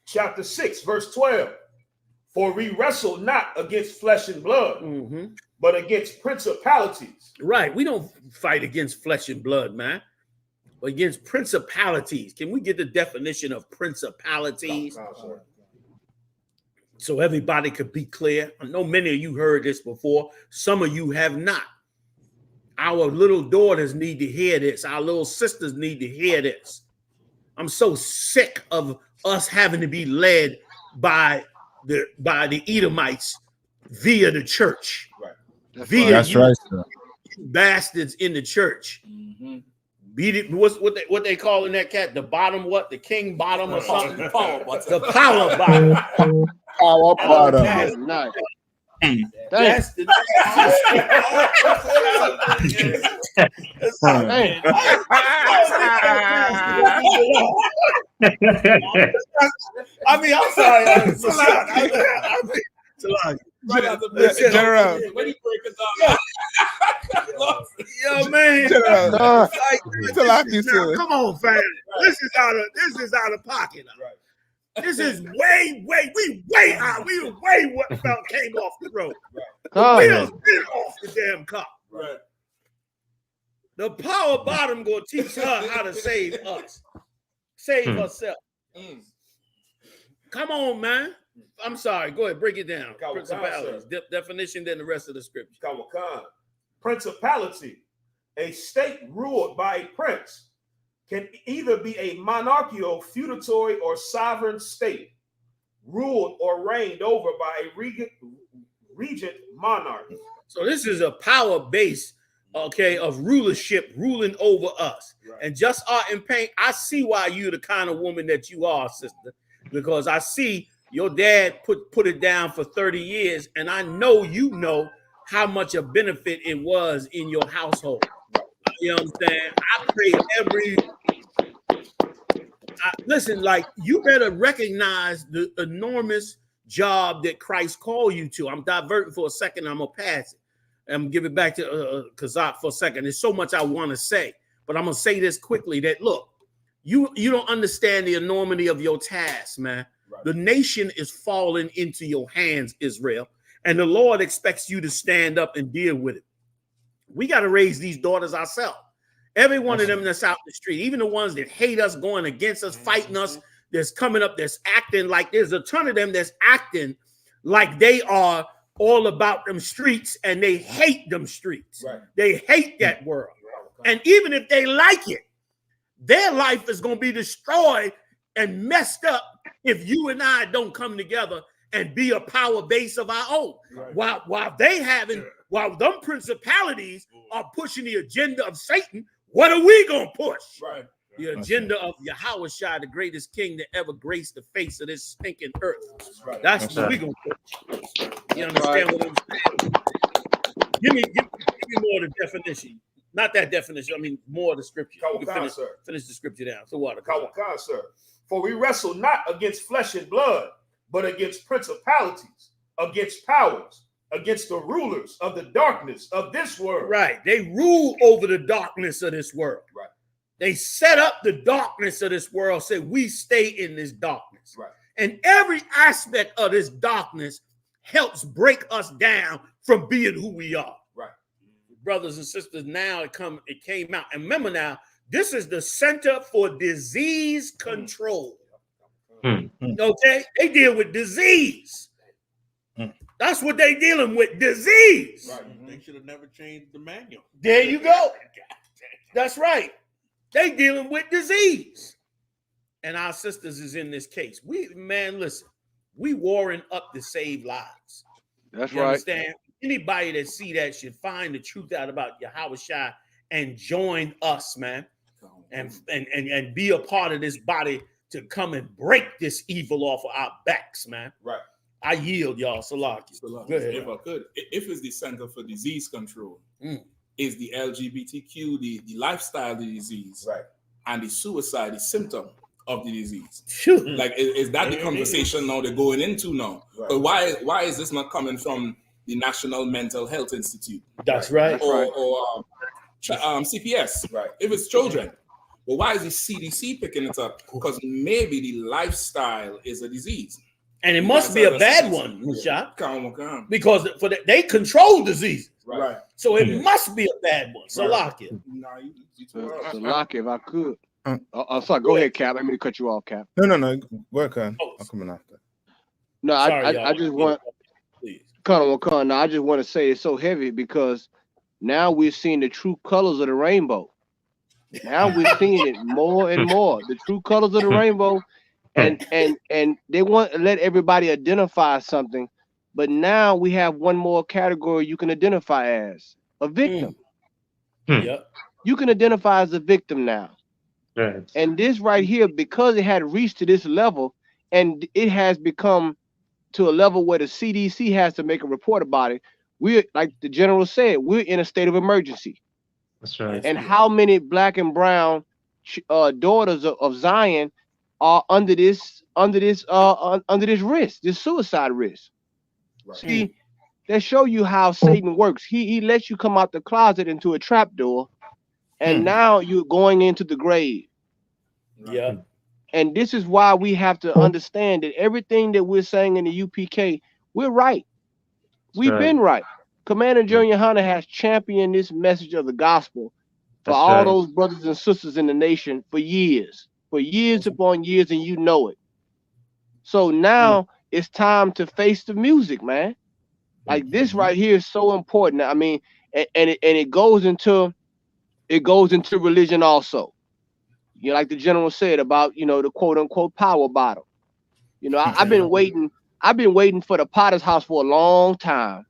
chapter 6, verse 12. For we wrestle not against flesh and blood, but against principalities. Right. We don't fight against flesh and blood, man. But against principalities. Can we get the definition of principalities? So everybody could be clear. I know many of you heard this before. Some of you have not. Our little daughters need to hear this. Our little sisters need to hear this. I'm so sick of us having to be led by the Edomites via the church. Right. That's right. Sir. Bastards in the church. Beat it. What they calling that cat? The bottom what? The king bottom or something? The power bottom. Power bottom. Nice. That's the I mean, I'm sorry. General. Yo, man. Come on, fam. This is out of pocket. This is way out. We were way what came off the road. The wheels been off the damn car. Right. The power bottom gonna teach her how to save us. Save herself. Come on, man. I'm sorry. Go ahead, break it down. Principalities. Definition, then the rest of the scripture. Principality, a state ruled by a prince, can either be a monarchical, feudatory, or sovereign state, ruled or reigned over by a regent monarch. So this is a power base, okay, of rulership ruling over us. Right. And just in pain, I see why you're the kind of woman that you are, sister, because I see your dad put it down for 30 years, and I know you know how much a benefit it was in your household. You know what I'm saying? I pray listen, like, you better recognize the enormous job that Christ called you to. I'm diverting for a second. I'm going to pass it. I'm going to give it back to Kazak for a second. There's so much I want to say, but I'm going to say this quickly that, look, you don't understand the enormity of your task, man. Right. The nation is falling into your hands, Israel, and the Lord expects you to stand up and deal with it. We got to raise these daughters ourselves. Every one of them that's out in the street, even the ones that hate us, going against us, fighting us, that's coming up, that's acting like, there's a ton of them that's acting like they are all about them streets, and they hate them streets. Right. They hate that world. And even if they like it, their life is going to be destroyed and messed up if you and I don't come together and be a power base of our own. Right. While them principalities are pushing the agenda of Satan, what are we going to push? Right. The agenda of Yahushua, the greatest king that ever graced the face of this stinking earth. Right. That's what we're going to push. You understand what I'm saying? Give me more of the definition. Not that definition. I mean, more of the scripture. Finish the scripture down. So what? Kawakan, sir. For we wrestle not against flesh and blood, but against principalities, against powers, against the rulers of the darkness of this world. Right. They rule over the darkness of this world. Right. They set up the darkness of this world, say we stay in this darkness. Right. And every aspect of this darkness helps break us down from being who we are. Right. Brothers and sisters, now it came out. And remember now, this is the Center for Disease Control. Okay? They deal with disease. That's what they dealing with, disease. Right. They should have never changed the manual. There you go. That's right. They dealing with disease. And our sisters is in this case. Listen, we warring up to save lives. That's you right. Understand? Anybody that see that should find the truth out about Yahushua and join us, man. And be a part of this body to come and break this evil off of our backs, man. Right. I yield, y'all. Salaki. Go ahead. If I could, if it's the Center for Disease Control, is the LGBTQ, the lifestyle of the disease, right, and the suicide, the symptom of the disease. Like, is that the conversation now they're going into now? Right. But why is this not coming from the National Mental Health Institute? That's right. Or CPS, right? If it's children. Well, why is the CDC picking it up? Because maybe the lifestyle is a disease. And it must be a bad one, Musha. Because they control diseases. Right. So it must be a bad one. Salaki. Salaki, if I could. Sorry, go ahead, Cap. I mean to cut you off, Cap. No. Work on. I'm coming after. No, I just want. Now, I just want to say it's so heavy because now we're seeing the true colors of the rainbow. Now we're seeing it more and more. The true colors of the rainbow. And they want to let everybody identify something, but now we have one more category you can identify as a victim. Yep. You can identify as a victim now. Right. And this right here, because it had reached to this level, and it has become to a level where the CDC has to make a report about it. We're, like the general said, we're in a state of emergency. That's right. And how many black and brown daughters of Zion are under this risk, this suicide risk? Right. See, that show you how Satan works. He lets you come out the closet into a trap door, and now you're going into the grave. Yeah. And this is why we have to understand that everything that we're saying in the UPK, we're right. We've been right. Commander General Yahanna has championed this message of the gospel for all those brothers and sisters in the nation for years upon years, and you know it. So now it's time to face the music, man. Like this right here is so important. I mean, and it goes into religion also. You know, like the general said about, you know, the quote unquote power bottle. You know, I've been waiting for the Potter's house for a long time.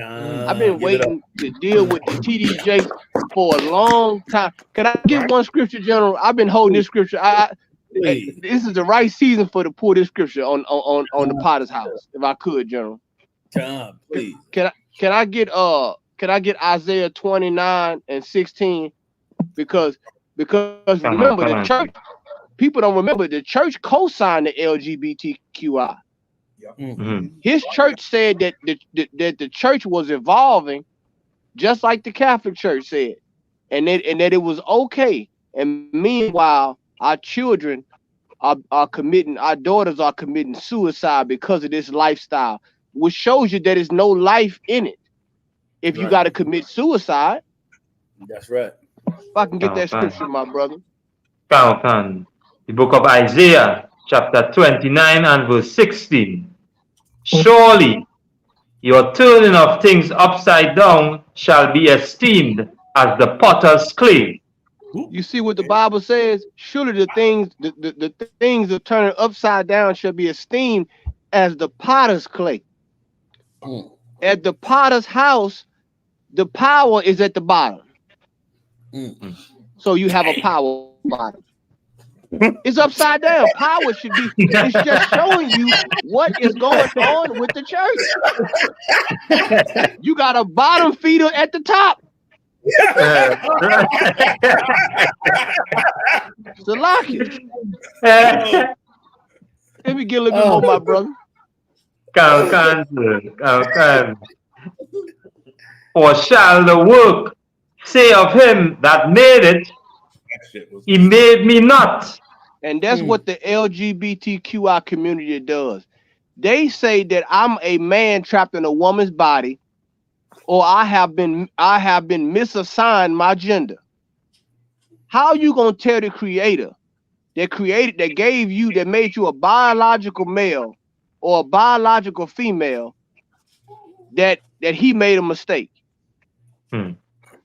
I've been waiting to deal with the TD Jakes for a long time. Can I get one scripture, General? I've been holding this scripture. This is the right season for to pull this scripture on the Potter's house, if I could, General. Please. Can I get Isaiah 29:16 because remember the church. People don't remember the church co-signed the LGBTQI. His church said that the church was evolving, just like the Catholic Church said, and that it was okay. And meanwhile, our children are committing, our daughters are committing suicide because of this lifestyle, which shows you that there's no life in it. If you got to commit suicide, that's right. If I can get that scripture, my brother. Can. The book of Isaiah, chapter 29 and verse 16. Surely your turning of things upside down shall be esteemed as the potter's clay. You see what the Bible says? Surely the things of turning upside down shall be esteemed as the potter's clay. At the potter's house, the power is at the bottom. So you have a power bottom. It's upside down. Power should be, it's just showing you what is going on with the church. You got a bottom feeder at the top. Salaki. Let me get a little bit more, my brother. Or shall the work say of him that made it, he made me not. And that's what the LGBTQI community does. They say that I'm a man trapped in a woman's body, or I have been misassigned my gender. How you gonna tell the creator that made you a biological male or a biological female that he made a mistake?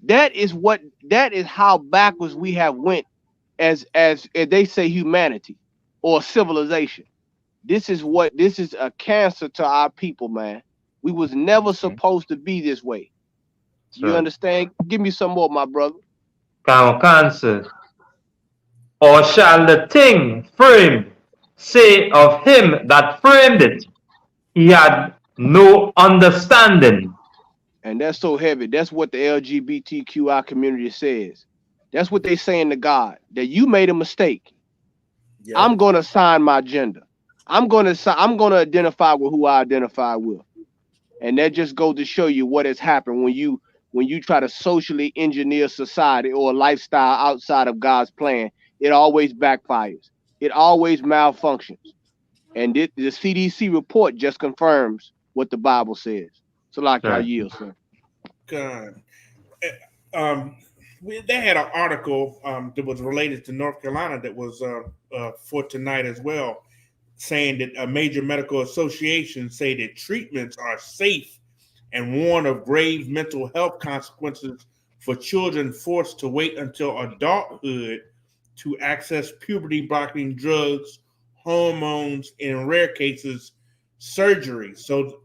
That is how backwards we have went as they say humanity or civilization. This is a cancer to our people, man. We was never supposed to be this way. You understand? Give me some more, my brother. Cancer. Or shall the thing framed say of him that framed it, he had no understanding? And that's so heavy. That's what the LGBTQI community says. That's what they saying to God, that you made a mistake. Yeah. I'm gonna assign my gender. I'm gonna identify with who I identify with. And that just goes to show you what has happened when you try to socially engineer society or a lifestyle outside of God's plan. It always backfires. It always malfunctions. And the CDC report just confirms what the Bible says. So like I yield, sir. God. They had an article that was related to North Carolina that was for tonight as well, saying that major medical associations say that treatments are safe and warn of grave mental health consequences for children forced to wait until adulthood to access puberty-blocking drugs, hormones, and in rare cases, surgery. So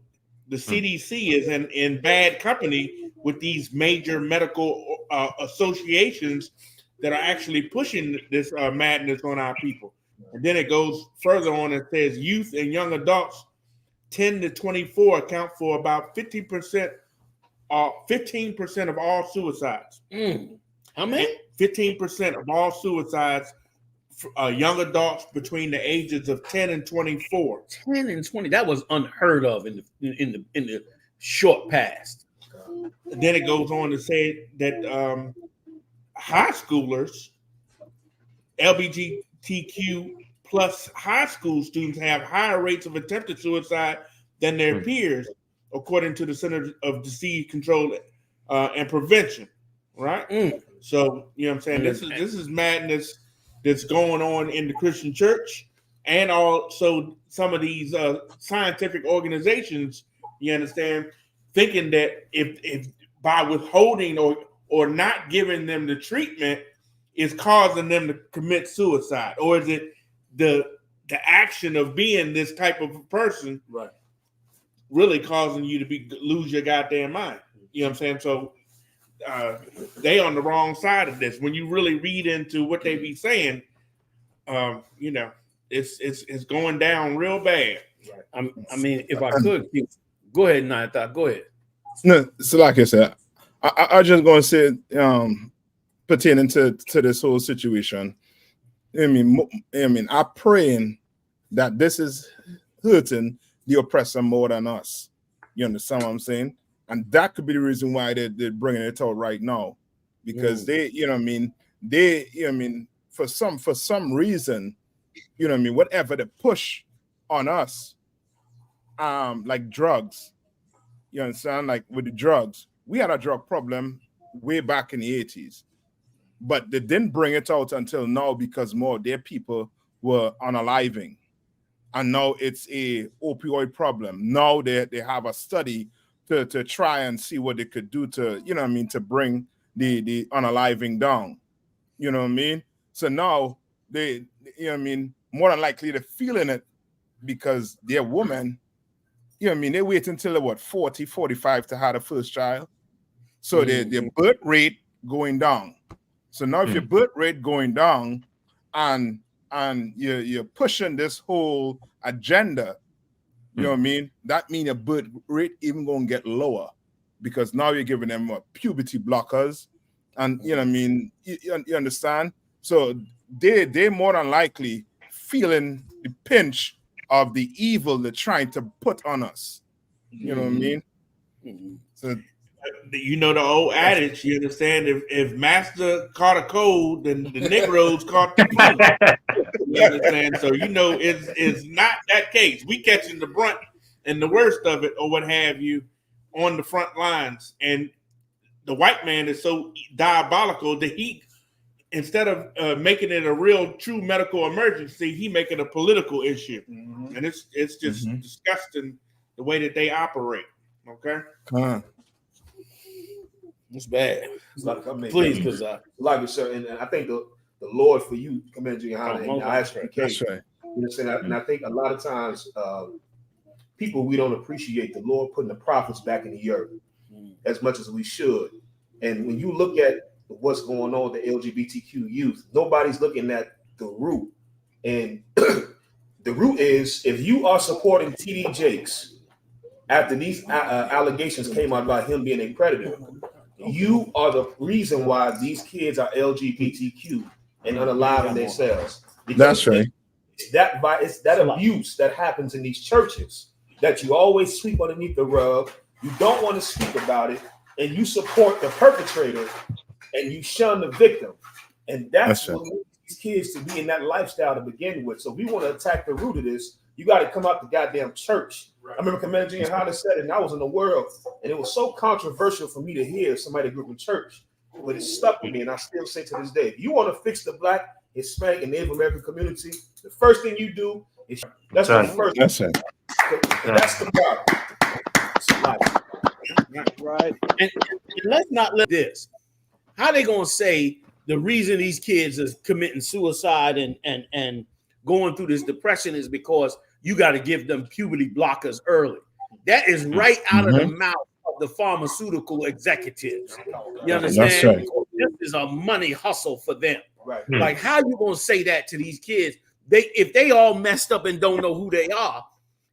the CDC is in bad company with these major medical associations that are actually pushing this madness on our people. And then it goes further on and says youth and young adults 10 to 24 account for about 15% of all suicides. How many? 15% of all suicides young adults between the ages of 10 and 24. 10 and 20. That was unheard of in the short past. Then it goes on to say that high schoolers, LGBTQ plus high school students have higher rates of attempted suicide than their peers, according to the Center of Disease Control and Prevention. Right? So, you know what I'm saying? This is madness that's going on in the Christian church, and also some of these scientific organizations, you understand, thinking that if by withholding or not giving them the treatment is causing them to commit suicide, or is it the action of being this type of person really causing you to lose your goddamn mind? You know what I'm saying? So they on the wrong side of this. When you really read into what they be saying, you know, it's going down real bad. I mean, if I could, go ahead, Nayata, go ahead. No, so like I said, I just gonna say, pertaining to this whole situation. I'm praying that this is hurting the oppressor more than us. You understand what I'm saying? And that could be the reason why they're bringing it out right now, because they, for some reason, whatever they push on us, like drugs, you understand? Like with the drugs, we had a drug problem way back in the 80s, but they didn't bring it out until now because more of their people were unaliving. And now it's a opioid problem. Now they have a study to try and see what they could do to, to bring the unaliving down. You know what I mean? So now they, more than likely they're feeling it because they're women. They wait until they're 40, 45 to have the first child. So their birth rate going down. So now if your birth rate going down and you're pushing this whole agenda, you know what I mean? That means your birth rate even gonna get lower because now you're giving them puberty blockers, and you understand? So they more than likely feeling the pinch of the evil they're trying to put on us. You know what I mean? So the old adage, you understand? If master caught a cold, then the Negroes caught the flu. You understand? So it's not that case. We catching the brunt and the worst of it, or what have you, on the front lines. And the white man is so diabolical that he, instead of making it a real, true medical emergency, he make it a political issue, and it's just disgusting the way that they operate. Okay. It's bad. Please, because like you, sir, and I think the Lord for you, Commander Yahanna, and ISUPK. That's right. You know what I'm saying? And I think a lot of times people, we don't appreciate the Lord putting the prophets back in the earth as much as we should. And when you look at what's going on with the LGBTQ youth, nobody's looking at the root. And the root is, if you are supporting TD Jakes after these allegations came out about him being a predator, you are the reason why these kids are LGBTQ and unaliving themselves. That's right. It's that abuse that happens in these churches that you always sweep underneath the rug. You don't want to speak about it, and you support the perpetrator and you shun the victim. And that's what moves these kids to be in that lifestyle to begin with. So if we want to attack the root of this, you got to come out the goddamn church. I remember Commander Yahanna said it, and I was in the world, and it was so controversial for me to hear somebody grew up in church, but it stuck with me, and I still say to this day, if you want to fix the Black, Hispanic, and Native American community, the first thing you do is that's the first. That's it. That's the problem. Right. And let's not let this. How they gonna say the reason these kids are committing suicide and going through this depression is because you got to give them puberty blockers early? That is right out of the mouth of the pharmaceutical executives. You understand? That's right. This is a money hustle for them. Right. Like, how you gonna say that to these kids? If they all messed up and don't know who they are,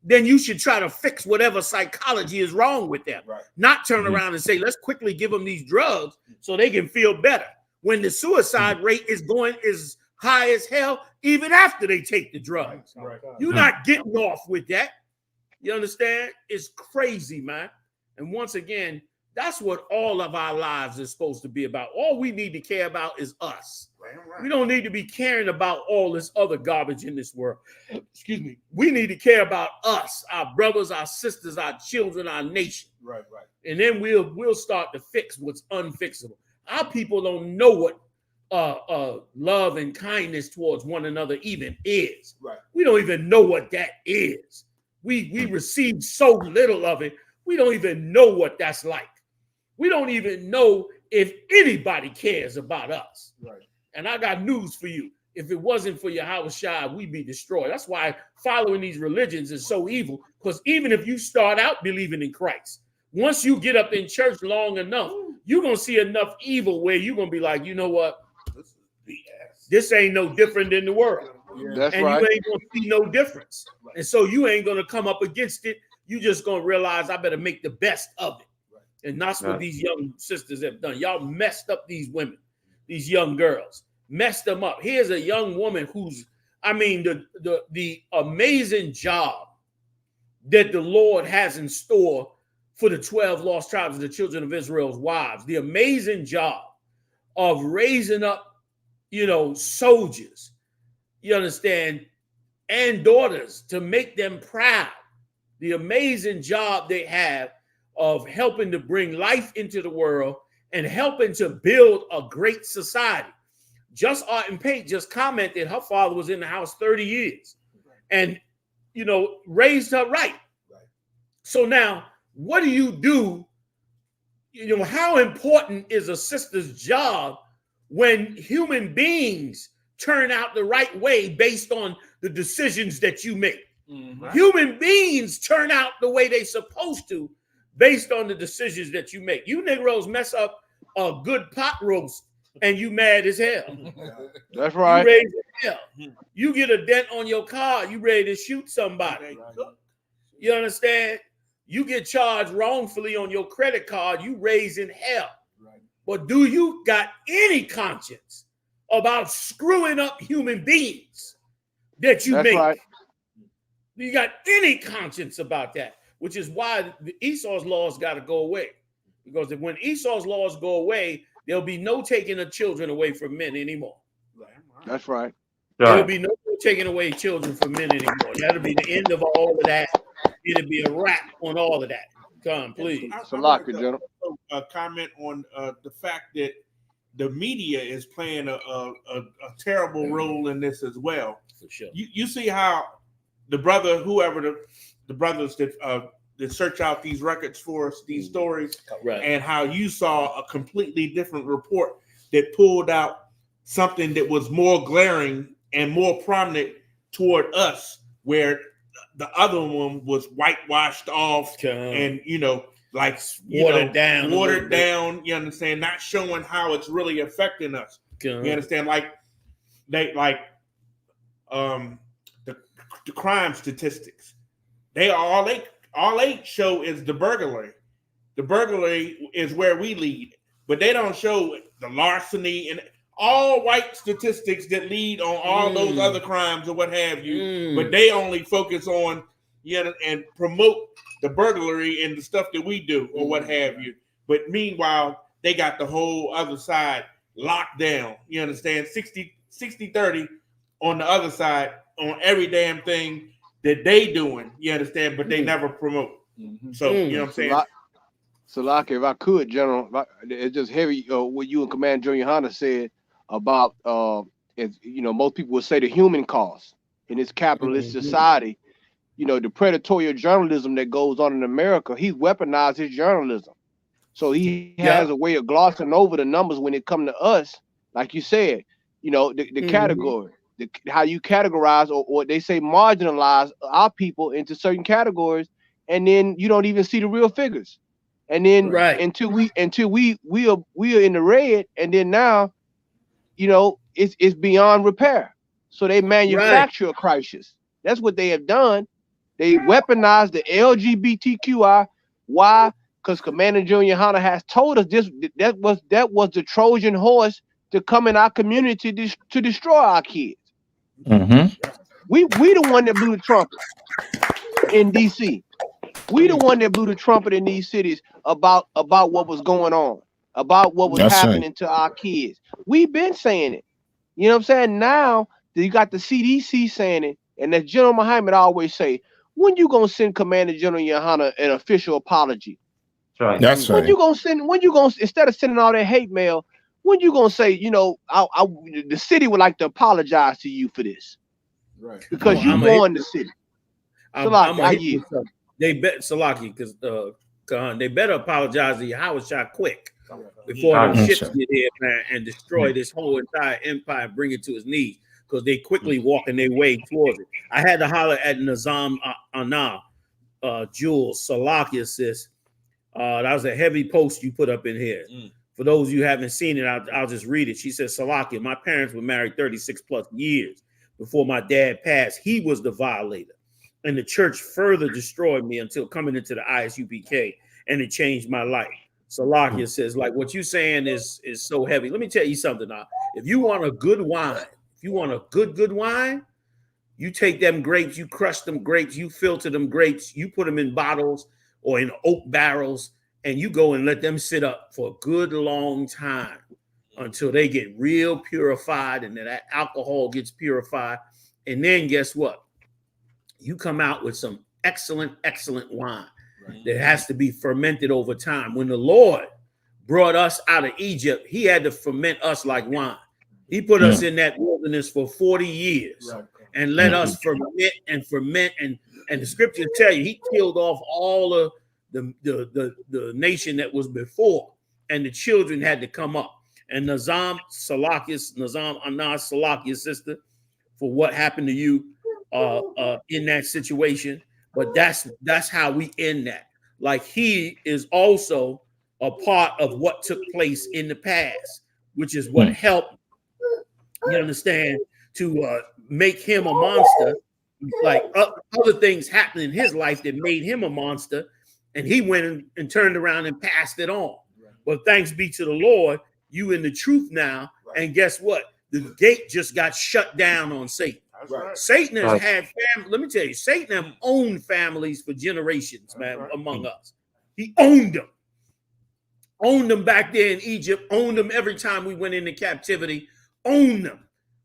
then you should try to fix whatever psychology is wrong with them. Right. Not turn around and say, let's quickly give them these drugs so they can feel better. When the suicide rate is high as hell, even after they take the drugs. Right. You're not getting off with that. You understand? It's crazy, man. And once again, that's what all of our lives is supposed to be about. All we need to care about is us. Right. We don't need to be caring about all this other garbage in this world. Excuse me. We need to care about us, our brothers, our sisters, our children, our nation. Right. And then we'll start to fix what's unfixable. Our people don't know what love and kindness towards one another even is. Right. We don't even know what that is. We receive so little of it. We don't even know what that's like. We don't even know if anybody cares about us. Right. And I got news for you. If it wasn't for Yahushua, we'd be destroyed. That's why following these religions is so evil, because even if you start out believing in Christ, once you get up in church long enough, you're going to see enough evil where you're going to be like, you know what? This ain't no different than the world. Yeah, that's and right. You ain't going to see no difference. And so you ain't going to come up against it. You just going to realize I better make the best of it. And that's what these young sisters have done. Y'all messed up these women. these young girls, messed them up. Here's a young woman who's, I mean, the amazing job that the Lord has in store for the 12 lost tribes of the children of Israel's wives, the amazing job of raising up, soldiers, you understand, and daughters to make them proud. The amazing job they have of helping to bring life into the world and helping to build a great society. Just Art and Pate just commented her father was in the house 30 years and, raised her right. So now, what do you do? How important is a sister's job when human beings turn out the right way based on the decisions that you make? Human beings turn out the way they're supposed to based on the decisions that you make. You Negroes mess up a good pot roast and you mad as hell. That's right. You raise hell. You get a dent on your car, you ready to shoot somebody. You understand? You get charged wrongfully on your credit card, you raising hell. But do you got any conscience about screwing up human beings that you make? Right. You got any conscience about that? Which is why the Esau's laws got to go away. Because when Esau's laws go away, there'll be no taking of children away from men anymore. That's right. There'll be no taking away children from men anymore. That'll be the end of all of that. It'll be a wrap on all of that. Come, please. A comment on the fact that the media is playing a terrible role in this as well. For sure. You see how the brother, whoever the brothers that search out these records for us, these stories, right, and how you saw a completely different report that pulled out something that was more glaring and more prominent toward us, where the other one was whitewashed off and watered down. You understand? Not showing how it's really affecting us. You understand? The crime statistics. All they show is the burglary. The burglary is where we lead, but they don't show the larceny and all white statistics that lead on all those other crimes or what have you. But they only focus on and promote the burglary and the stuff that we do or what have you. But meanwhile, they got the whole other side locked down. You understand? 60-30 on the other side on every damn thing that they doing, you understand, but they never promote. So, you know what I'm saying? So, like, if I could, General, it's just heavy what you and Commander Joe Yahanna said about, most people would say the human cost in this capitalist society. The predatory journalism that goes on in America, he's weaponized his journalism. So he has a way of glossing over the numbers when it come to us, like you said, the category. How you categorize or they say marginalize our people into certain categories, and then you don't even see the real figures, and then until we are in the red, and then now it's beyond repair. So they manufacture a crisis. That's what they have done. They weaponize the LGBTQI. Why? Because Commander Junior Yahanna has told us that was the Trojan horse to come in our community to destroy our kids. We the one that blew the trumpet in DC. We the one that blew the trumpet in these cities about what was going on, about what was happening to our kids. We've been saying it. You know what I'm saying? Now you got the CDC saying it, and as General Muhammad always say, when you gonna send Commander General Yahanna an official apology? That's right. When you gonna instead of sending all that hate mail, when you gonna say, the city would like to apologize to you for this? Right. Because you won the city. They bet Salaki because they better apologize to you. Howard shot quick before them ships get here, man, and destroy this whole entire empire and bring it to its knees, because they quickly walking their way towards it. I had to holler at Nizam Anna, Jules Salaki sis. That was a heavy post you put up in here. For those of you who haven't seen it, I'll just read it. She said, Salaki, my parents were married 36 plus years. Before my dad passed, he was the violator. And the church further destroyed me until coming into the ISUPK, and it changed my life. Salakia says, like what you saying is so heavy. Let me tell you something now. If you want a good wine, if you want a good wine, you take them grapes, you crush them grapes, you filter them grapes, you put them in bottles or in oak barrels, and you go and let them sit up for a good long time until they get real purified and that alcohol gets purified. And then guess what? You come out with some excellent wine that has to be fermented over time. When the Lord brought us out of Egypt, he had to ferment us like wine. He put us in that wilderness for 40 years and let us ferment. And the scriptures tell you he killed off all of the nation that was before, and the children had to come up. And Nazam Anas Salakia's sister, for what happened to you in that situation. But that's how we end that. Like he is also a part of what took place in the past, which is what helped, you understand, to make him a monster. Like other things happened in his life that made him a monster, and he went and turned around and passed it on. But thanks be to the Lord, you in the truth now. And guess what? The gate just got shut down on Satan. Satan has had family. Let me tell you, Satan have owned families for generations, man, among us. He owned them back there in Egypt, owned them every time we went into captivity, owned them,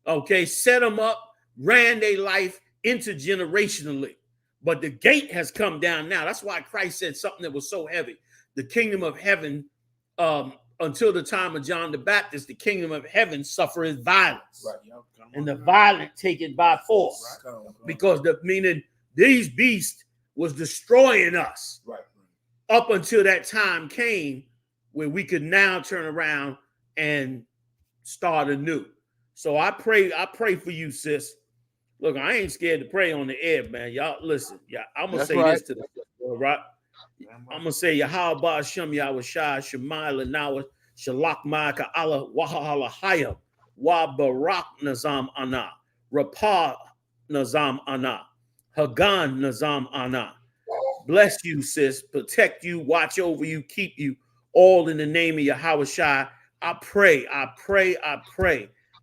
okay, set them up, ran their life intergenerationally. But the gate has come down now. That's why Christ said something that was so heavy. The kingdom of heaven, until the time of John the Baptist, the kingdom of heaven suffereth violence. And the violent take it by force. Because meaning these beasts was destroying us. Up until that time came where we could now turn around and start anew. So I pray for you, sis. Look, I ain't scared to pray on the air, man. Y'all listen. Yeah, I'm gonna say this to the right. I'm gonna say Yahweh Ba'Shem Yahweh Shai Shemai Lanawa Shalak Ma'aka Allah Wahala Hayam Wa Barak Nazam Ana Rapah Nazam Ana Hagan Nazam Ana. Bless you, sis. Protect you, watch over you, keep you, all in the name of Yahweh Shai. I pray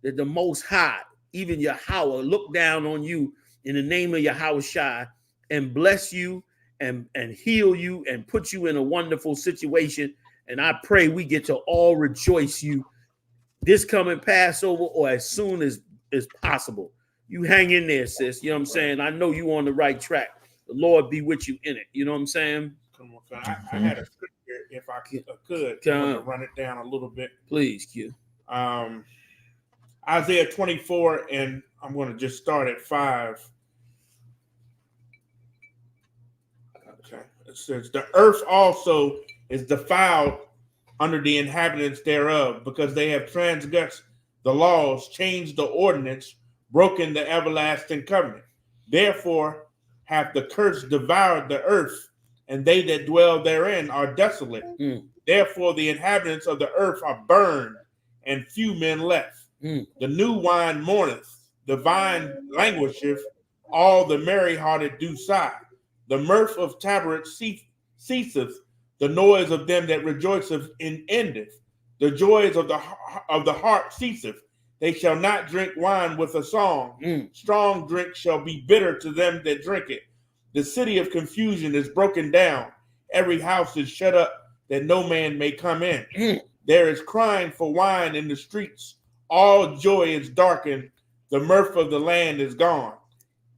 that the Most High, even Yahweh, look down on you in the name of Yahweh Shai and bless you and heal you and put you in a wonderful situation. And I pray we get to all rejoice you this coming Passover or as soon as possible. You hang in there, sis. You know what I'm saying? I know you on the right track. The Lord be with you in it. You know what I'm saying? Come on, I had a scripture if I could run it down a little bit. Please, Q. Isaiah 24, and I'm going to just start at 5. Okay. It says, the earth also is defiled under the inhabitants thereof, because they have transgressed the laws, changed the ordinance, broken the everlasting covenant. Therefore hath the curse devoured the earth, and they that dwell therein are desolate. Therefore the inhabitants of the earth are burned, and few men left. The new wine mourneth, the vine languisheth, all the merry-hearted do sigh. The mirth of tabrets ceaseth, the noise of them that rejoiceth endeth. The joys of the heart ceaseth. They shall not drink wine with a song. Strong drink shall be bitter to them that drink it. The city of confusion is broken down. Every house is shut up, that no man may come in. There is crying for wine in the streets. All joy is darkened. The mirth of the land is gone.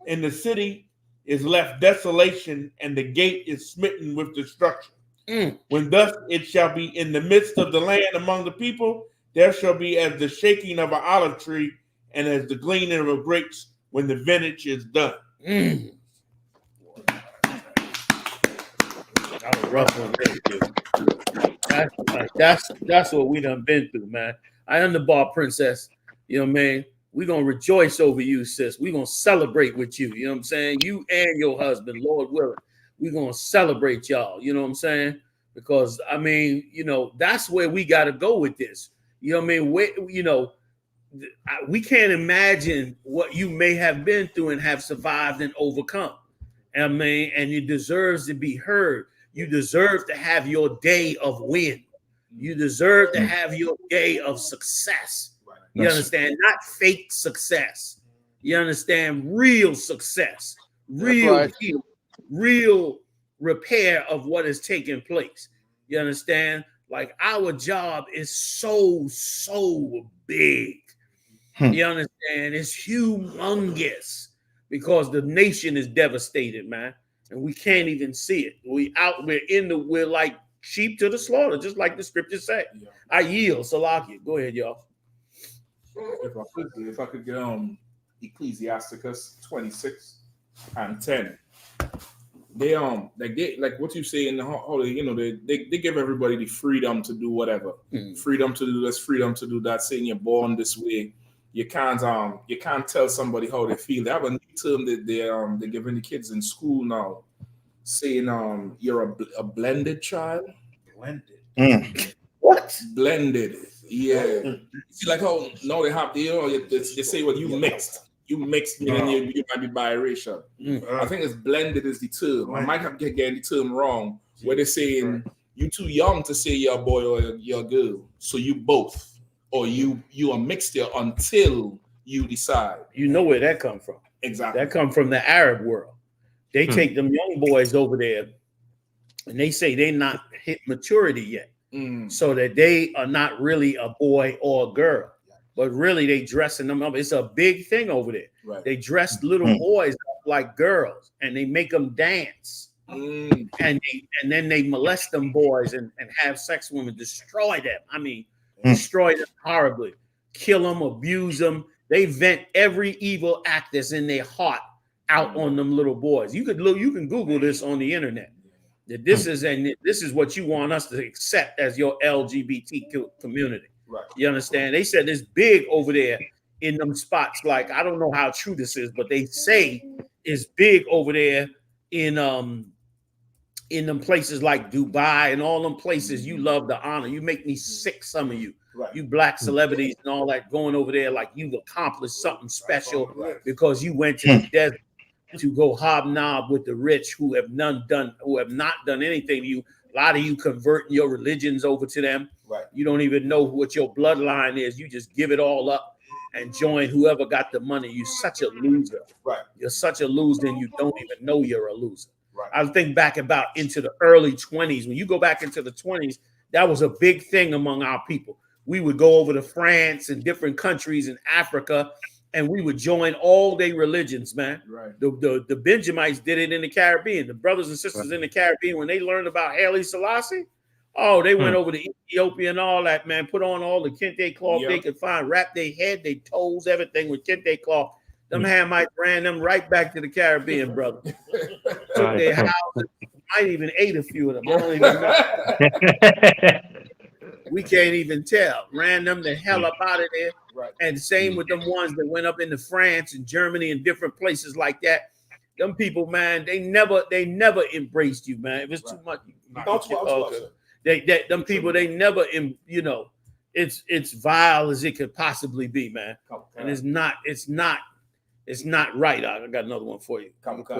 In the city is left desolation, and the gate is smitten with destruction. When thus it shall be in the midst of the land among the people, there shall be as the shaking of an olive tree, and as the gleaning of grapes when the vintage is done. That was rough one there, that's what we done been through, man. I am the bar princess. You know what I mean? We're gonna rejoice over you, sis. We're gonna celebrate with you. You know what I'm saying? You and your husband, Lord willing. We're gonna celebrate y'all. You know what I'm saying? Because I mean, you know, that's where we gotta go with this. You know what I mean? We can't imagine what you may have been through and have survived and overcome. I mean, and you deserve to be heard. You deserve to have your day of win. You deserve to have your day of success. You understand? Not fake success. You understand? Real success, real healing, real repair of what is taking place. You understand? Like our job is so big. You understand? It's humongous because the nation is devastated, man, and we can't even see it. We're like sheep to the slaughter, just like the scriptures say. I yield, Salakia. Go ahead, y'all. If I could get Ecclesiasticus 26:10. They like what you say in the holy, you know, they give everybody the freedom to do whatever, freedom to do this, freedom to do that. Saying you're born this way, you can't tell somebody how they feel. They have a new term that they're giving the kids in school now, saying you're a blended child. Blended. What? Blended. Yeah. See, like how now they have they say, well, you mixed. You mixed, meaning you might be biracial. I think it's blended is the term. I might have getting the term wrong, where they're saying you're too young to say you're a boy or you're a girl. So you both, or you are mixture until you decide. You know where that come from. Exactly. That come from the Arab world. They take them young boys over there and they say they're not hit maturity yet. So that they are not really a boy or a girl. But really, they dressing them up. It's a big thing over there. Right. They dress little boys up like girls, and they make them dance. And then they molest them boys and have sex with them, destroy them. I mean, destroy them horribly, kill them, abuse them. They vent every evil act that's in their heart out on them little boys. You can Google this on the internet. That this is what you want us to accept as your LGBT community. Right. You understand? They said it's big over there in them spots. Like, I don't know how true this is, but they say it's big over there in them places like Dubai and all them places you love to honor. You make me sick, some of you. Right. You black celebrities and all that going over there like you've accomplished something special because you went to the desert to go hobnob with the rich who have not done anything to you. A lot of you converting your religions over to them. Right. You don't even know what your bloodline is. You just give it all up and join whoever got the money. You're such a loser. Right. You're such a loser and you don't even know you're a loser. Right. I think back about into the early 20s. When you go back into the 20s, that was a big thing among our people. We would go over to France and different countries in Africa and we would join all their religions, man. Right. The Benjamites did it in the Caribbean. The brothers and sisters in the Caribbean, when they learned about Haile Selassie, they went over to Ethiopia and all that, man. Put on all the kente cloth they could find, wrap their head, their toes, everything with kente cloth. Them Hamites ran them right back to the Caribbean, brother. Took their houses, might even ate a few of them. I don't even know. We can't even tell. Ran them the hell up out of there. Right. And same with them ones that went up into France and Germany and different places like that. Them people, man, they never embraced you, man. If it's too much, them people, they never, it's vile as it could possibly be, man. And it's not right. I got another one for you. Okay,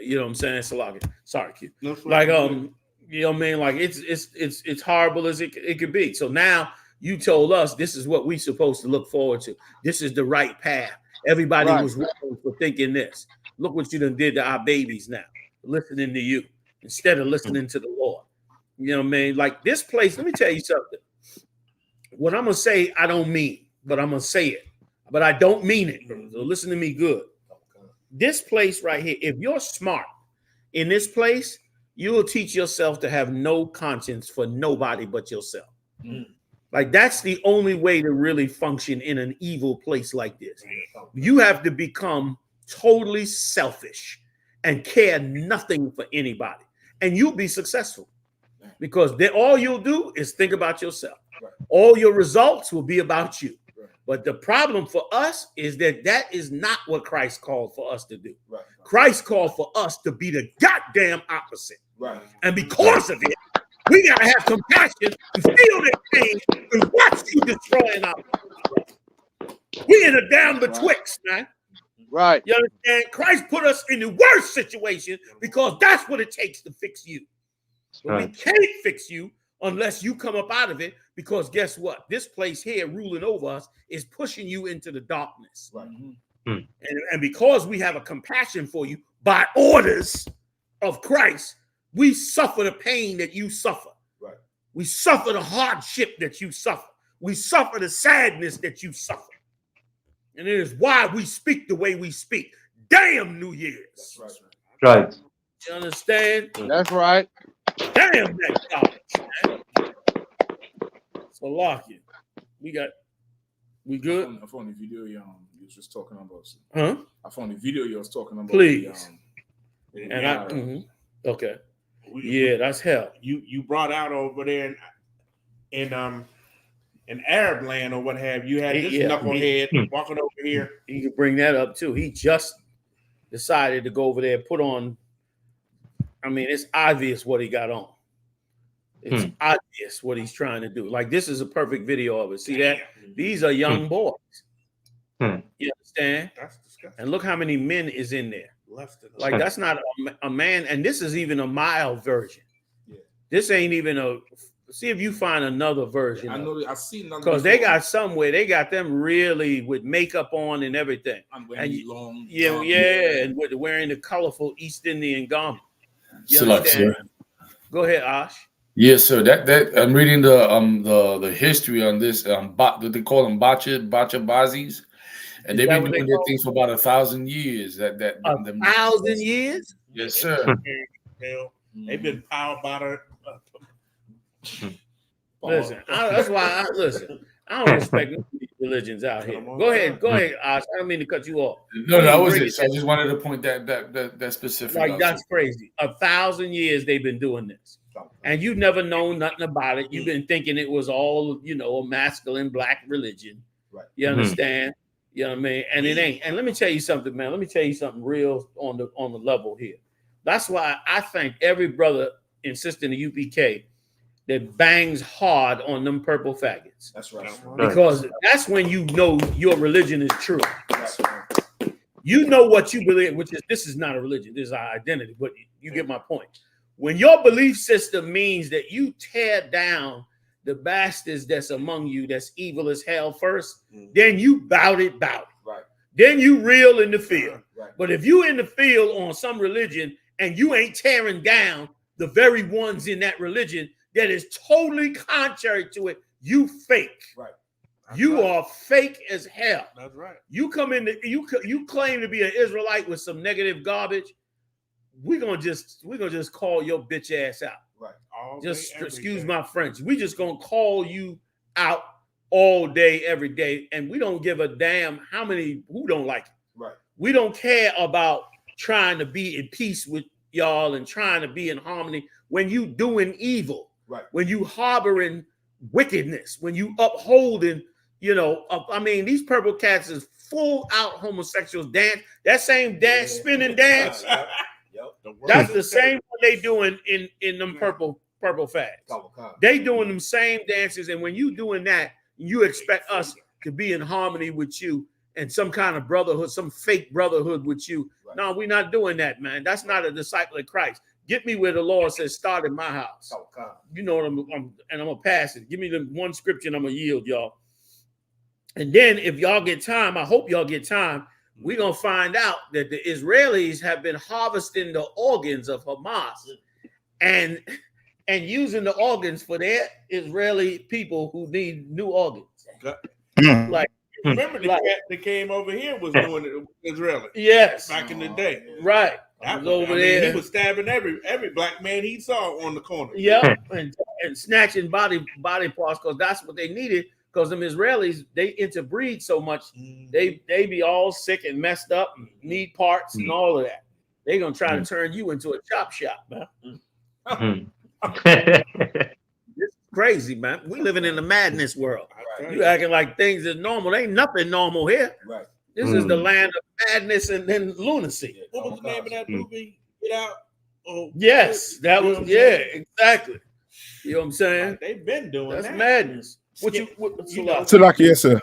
you know what I'm saying? Salakia. Sorry, kid. Like you know what I mean? Like it's horrible as it could be. So now you told us this is what we supposed to look forward to. This is the right path. Everybody was wrong for thinking this. Look what you done did to our babies now, listening to you instead of listening to the Lord. You know what I mean? Like this place, let me tell you something. What I'm gonna say, I don't mean, but I'm gonna say it. But I don't mean it. So listen to me good. This place right here, if you're smart in this place, you will teach yourself to have no conscience for nobody but yourself. Like that's the only way to really function in an evil place like this. You have to become totally selfish and care nothing for anybody, and you'll be successful because then all you'll do is think about yourself. All your results will be about you. But the problem for us is that is not what Christ called for us to do. Christ called for us to be the goddamn opposite. And because of it, we gotta have compassion to feel that pain and watch you destroying our people. We in a down betwixt, man. Right. You understand? Christ put us in the worst situation because that's what it takes to fix you. But we can't fix you unless you come up out of it, because guess what? This place here ruling over us is pushing you into the darkness. Right. And because we have a compassion for you by orders of Christ, we suffer the pain that you suffer. Right. We suffer the hardship that you suffer. We suffer the sadness that you suffer. And it is why we speak the way we speak. Damn New Year's. That's right. You understand? That's right. Damn that garbage, man. So lock it. We good? I found the video you was just talking about. Huh? I found the video you was talking about. Please. The, okay. Yeah, that's hell. You brought out over there in Arab land or what have you. Had this knucklehead walking over here. You could bring that up too. He just decided to go over there, put on. I mean, it's obvious what he got on. It's obvious what he's trying to do. Like, this is a perfect video of it. See that? These are young boys. You understand? That's disgusting. And look how many men is in there. Less than like, that's not a man. And this is even a mild version. Yeah. This ain't even a. See if you find another version. I know. I see none. Because they got somewhere. They got them really with makeup on and everything. And long. And with wearing the colorful East Indian garment. Sir. Go ahead, Ash. Yes, sir. That I'm reading the history on this. They call them Bachabazis, and they've been doing their things for about 1,000 years. 1,000 years? Yes, sir. They've been powered by the. Listen, that's why I don't respect none of these religions out here. Go ahead, Ash. I don't mean to cut you off. No, that was it. So I just wanted to point that specific. Like, that's crazy. 1,000 years they've been doing this. And you never known nothing about it. You've been thinking it was all, a masculine black religion. Right. You understand? You know what I mean? And it ain't. And let me tell you something, man. Let me tell you something real on the level here. That's why I thank every brother insisting the UPK that bangs hard on them purple faggots. That's right. Because that's when you know your religion is true. You know what you believe, this is not a religion, this is our identity, but you get my point. When your belief system means that you tear down the bastards that's among you, that's evil as hell first, then you bout it. Right. Then you real in the field. Right. But if you in the field on some religion and you ain't tearing down the very ones in that religion that is totally contrary to it, you fake. Right. You are fake as hell. That's right. You come in, you claim to be an Israelite with some negative garbage. We're gonna just call your bitch ass out. Right. Just excuse my French. We just gonna call you out all day, every day, and we don't give a damn who don't like it. Right. We don't care about trying to be in peace with y'all and trying to be in harmony when you doing evil. Right. When you harboring wickedness, when you upholding, these purple cats is full out homosexuals dance. That same dance, spinning dance. That's the same one they doing in them purple fags. They doing them same dances, and when you doing that, you expect us to be in harmony with you and some kind of brotherhood, some fake brotherhood with you. Right. No, we're not doing that, man. That's not a disciple of Christ. Get me where the Lord says, start in my house. You know what I'm gonna pass it. Give me the one scripture and I'm gonna yield, y'all. And then if y'all get time, I hope y'all get time, we're gonna find out that the Israelis have been harvesting the organs of Hamas and using the organs for their Israeli people who need new organs. Like, remember the cat that came over here was doing it with Israeli. Yes. Back in the day. Right. That was over there. He was stabbing every black man he saw on the corner. Yeah. and snatching body parts because that's what they needed. Because them Israelis, they interbreed so much, they be all sick and messed up, and need parts and all of that. They're gonna try to turn you into a chop shop, man. It's crazy, man. We living in the madness world. Right. You acting like things is normal. Ain't nothing normal here. Right. This is the land of madness and then lunacy. What was the name of that movie? Get Out. Oh, yes, that was exactly. You know what I'm saying? Like, they've been doing that's madness. Tulaki, yes, sir.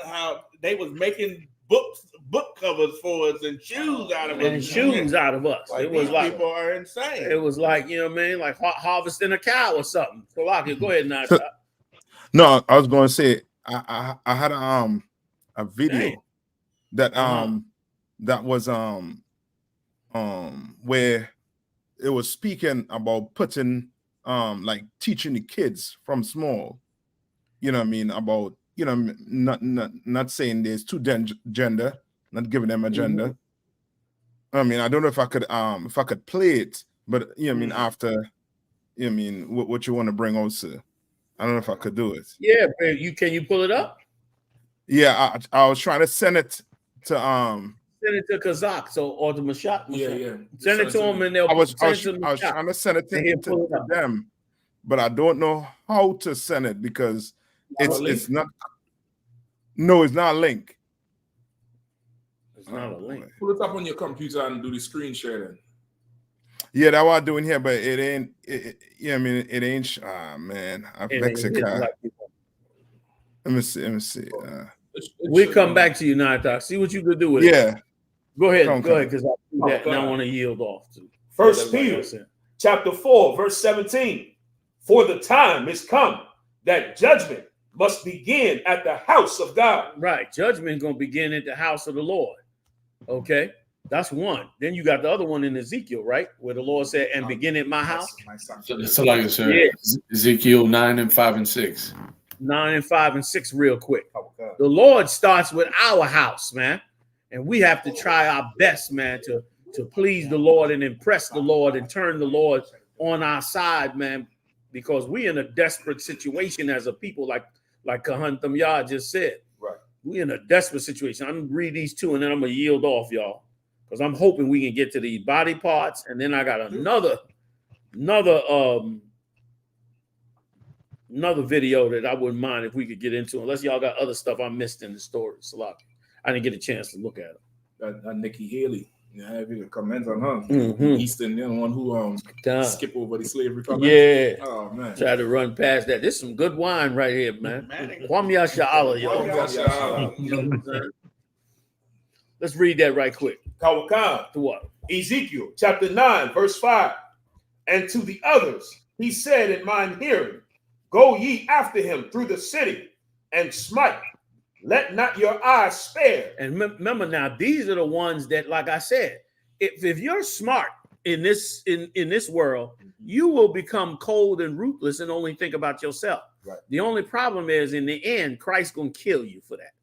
How they was making book covers for us and shoes out of us. And shoes out of us. Like, it was these like people are insane. It was like, you know what I mean, like harvesting a cow or something. So, like, go ahead now. No, I was going to say I had a video that that was where it was speaking about putting like teaching the kids from small, you know what I mean, about, you know, not saying there's two gender, not giving them a gender. I mean, I don't know if I could play it, but you know what I mean, after, you know what I mean, what you want to bring also. I don't know if I could do it. Yeah, can you pull it up? Yeah, I was trying to send it to send it to Kazakh, or to Mashak. Yeah. Send it to them, and they'll. I was trying to send it to them, but I don't know how to send it because it's not. No, it's not a link. It's not a link. Pull it up on your computer and do the screen share then. Yeah, that's what I'm doing here, but it ain't. Yeah, I mean, it ain't. Man, I'm Mexican. Let me see. We come back to you now, Doc. See what you could do with it. Yeah. Go ahead, because I do that, and I want to yield off to. First Peter, chapter 4, verse 17. For the time is come that judgment must begin at the house of God. Right, judgment gonna begin at the house of the Lord. Okay, that's one. Then you got the other one in Ezekiel, right, where the Lord said, "And begin at my house." So like I said, Ezekiel 9 and 5 and 6. 9 and 5 and 6 real quick. The Lord starts with our house, man. And we have to try our best, man, to please the Lord and impress the Lord and turn the Lord on our side, man, because we in a desperate situation as a people, like Kahantam Yah just said. Right. We in a desperate situation. I'm gonna read these two and then I'm gonna yield off, y'all, because I'm hoping we can get to these body parts. And then I got another video that I wouldn't mind if we could get into, unless y'all got other stuff I missed in the story. Salaki. I didn't get a chance to look at it. Nikki Haley. Yeah, I have a comment on her. Mhm. Eastern, the one who skip over the slavery comment. Yeah. Oh man. Try to run past that. There's some good wine right here, man. Kwame Yasha'Allah, y'all. Let's read that right quick. Kawakan. To what? Ezekiel chapter 9, verse 5. And to the others, he said in mine hearing, go ye after him through the city and smite. Let not your eyes spare. And remember now, these are the ones that, like I said, if you're smart in this world, you will become cold and ruthless and only think about yourself. Right. The only problem is, in the end, Christ's gonna kill you for that.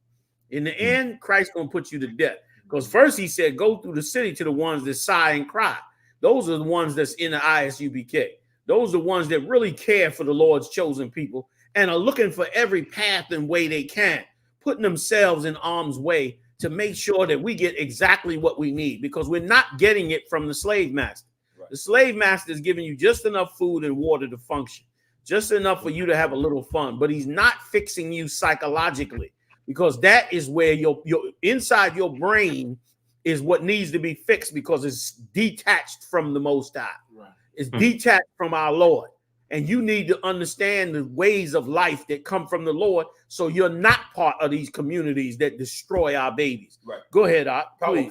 In the end, Christ's gonna put you to death. Because first he said, go through the city to the ones that sigh and cry. Those are the ones that's in the ISUPK. Those are the ones that really care for the Lord's chosen people and are looking for every path and way they can, putting themselves in harm's way to make sure that we get exactly what we need, because we're not getting it from the slave master. Right. The slave master is giving you just enough food and water to function, just enough for you to have a little fun, but he's not fixing you psychologically, because that is where your inside your brain is what needs to be fixed, because it's detached from the Most High. Right. It's detached from our Lord. And you need to understand the ways of life that come from the Lord, so you're not part of these communities that destroy our babies. Right. Go ahead, please.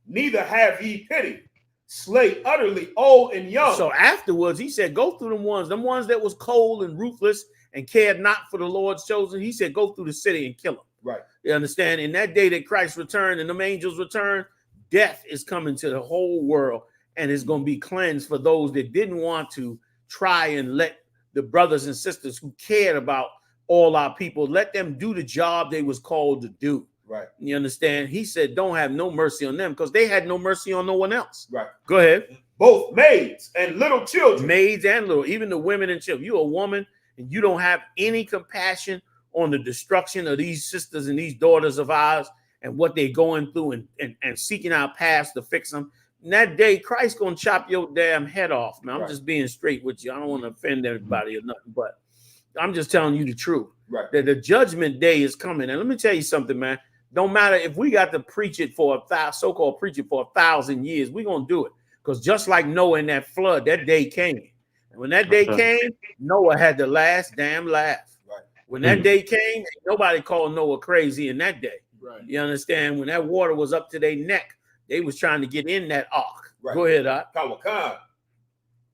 Neither have ye pity, slay utterly old and young. So afterwards, he said, go through them ones that was cold and ruthless and cared not for the Lord's chosen. He said, go through the city and kill them. Right. You understand? In that day that Christ returned and them angels returned, death is coming to the whole world, and it's going to be cleansed for those that didn't want to try and let the brothers and sisters who cared about all our people, let them do the job they was called to do. Right. You understand? He said, don't have no mercy on them, because they had no mercy on no one else. Right. Go ahead. Both maids and little children. Maids and little, even the women and children. You're a woman and you don't have any compassion on the destruction of these sisters and these daughters of ours and what they're going through and seeking out paths to fix them. In that day, Christ's gonna chop your damn head off, man. I'm just being straight with you. I don't want to offend everybody or nothing, but I'm just telling you the truth. Right. That the judgment day is coming. And let me tell you something, man. Don't matter if we got to preach it for so-called preach it for 1,000 years, we're gonna do it. Because just like Noah in that flood, that day came. And when that day came, Noah had the last damn laugh. Right. When that day came, nobody called Noah crazy in that day. Right. You understand? When that water was up to their neck, they was trying to get in that ark. Right. Go ahead, Doc. Kawakan.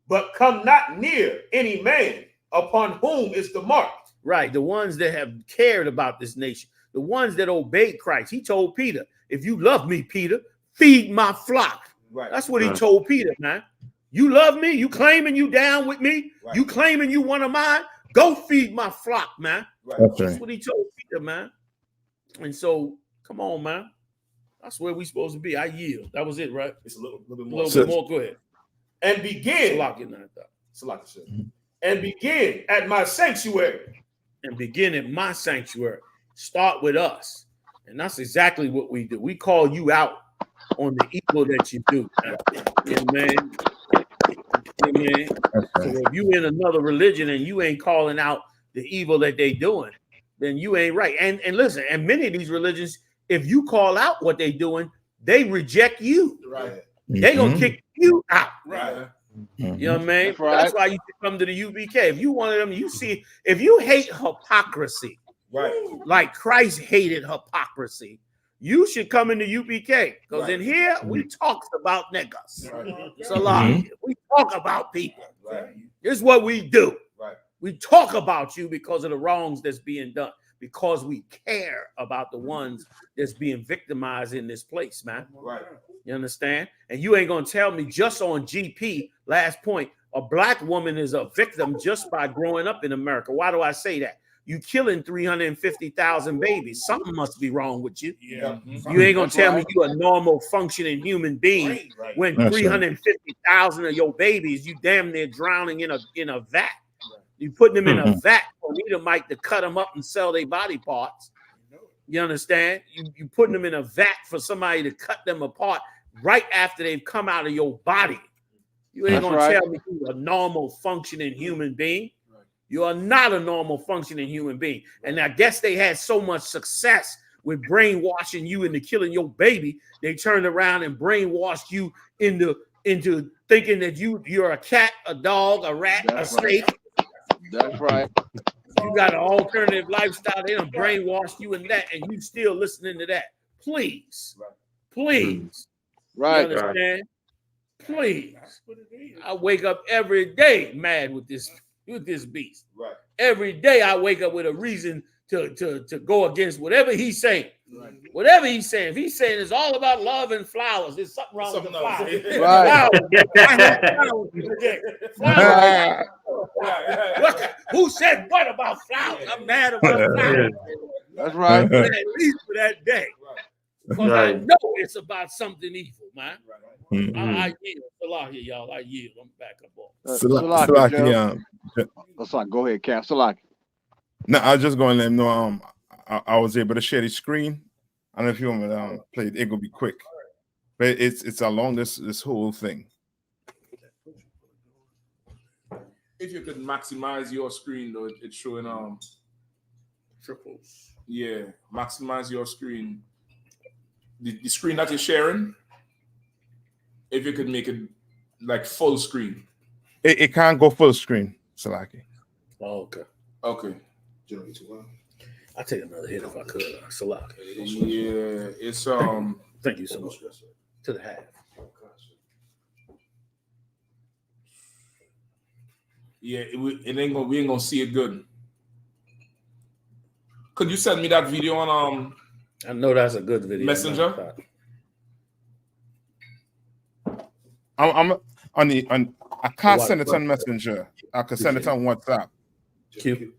But come not near any man upon whom is the mark. Right. The ones that have cared about this nation, the ones that obeyed Christ. He told Peter, if you love me, Peter, feed my flock. Right. That's what he told Peter, man. You love me? You claiming you down with me? Right. You claiming you one of mine? Go feed my flock, man. Right. That's what he told Peter, man. And so, come on, man. That's where we supposed to be. I yield. That was it, right? It's a little bit A more. little bit more. Go ahead. And begin. And begin at my sanctuary. And begin at my sanctuary. Start with us. And that's exactly what we do. We call you out on the evil that you do. Amen. Amen. So if you in another religion and you ain't calling out the evil that they doing, then you ain't right. And listen, and many of these religions, if you call out what they doing, they reject you. Right. They gonna kick you out. Right. You know what I mean? That's right. That's why you should come to the UPK. If you one of them, you see, if you hate hypocrisy, right, like Christ hated hypocrisy, you should come into UPK. Because in here, we talks about niggas. Right. So we talk about people. Right. This is what we do. Right. We talk about you because of the wrongs that's being done. Because we care about the ones that's being victimized in this place, man. Right. You understand? And you ain't gonna tell me just on GP, last point, a black woman is a victim just by growing up in America. Why do I say that? You killing 350,000 babies. Something must be wrong with you. Yeah. You ain't gonna tell me you a normal functioning human being when 350,000 of your babies, you damn near drowning in a vat. You putting them in a vat for Edomite to cut them up and sell their body parts. You understand? You putting them in a vat for somebody to cut them apart right after they've come out of your body. You ain't gonna tell me you're a normal functioning human being. You are not a normal functioning human being. And I guess they had so much success with brainwashing you into killing your baby, they turned around and brainwashed you into thinking that you're a cat, a dog, a rat, a snake. That's right. You got an alternative lifestyle. They done brainwashed you in that, and you still listening to that. Please. Please. Right. You understand? Please. I wake up every day mad with this beast. Right. Every day I wake up with a reason to go against whatever he's saying. Right. Whatever he's saying. If he's saying it's all about love and flowers, there's something wrong with the flowers. Right. Flowers. Who said what about flowers? I'm mad about flowers. That's right. At least for that day. Because I know it's about something evil, man. I yield. Salaki, y'all. I yield. I'm back up on. Salaki, go ahead, Cap. Salaki. No, I was just going to let him know I was able to share the screen. I don't know if you want me to play it. It's gonna be quick, but it's along this whole thing. If you could maximize your screen, though, it's showing triples. Yeah, maximize your screen. The screen that you're sharing. If you could make it like full screen. It can't go full screen, Salaki. Oh, okay. Okay. I'll take another hit if I could. Salaki. Yeah, it's Thank you so much. To the half. Yeah, we ain't gonna see it good. Could you send me that video on I know that's a good video. Messenger? I'm on I can't send it on Messenger. I can send it on WhatsApp. Q.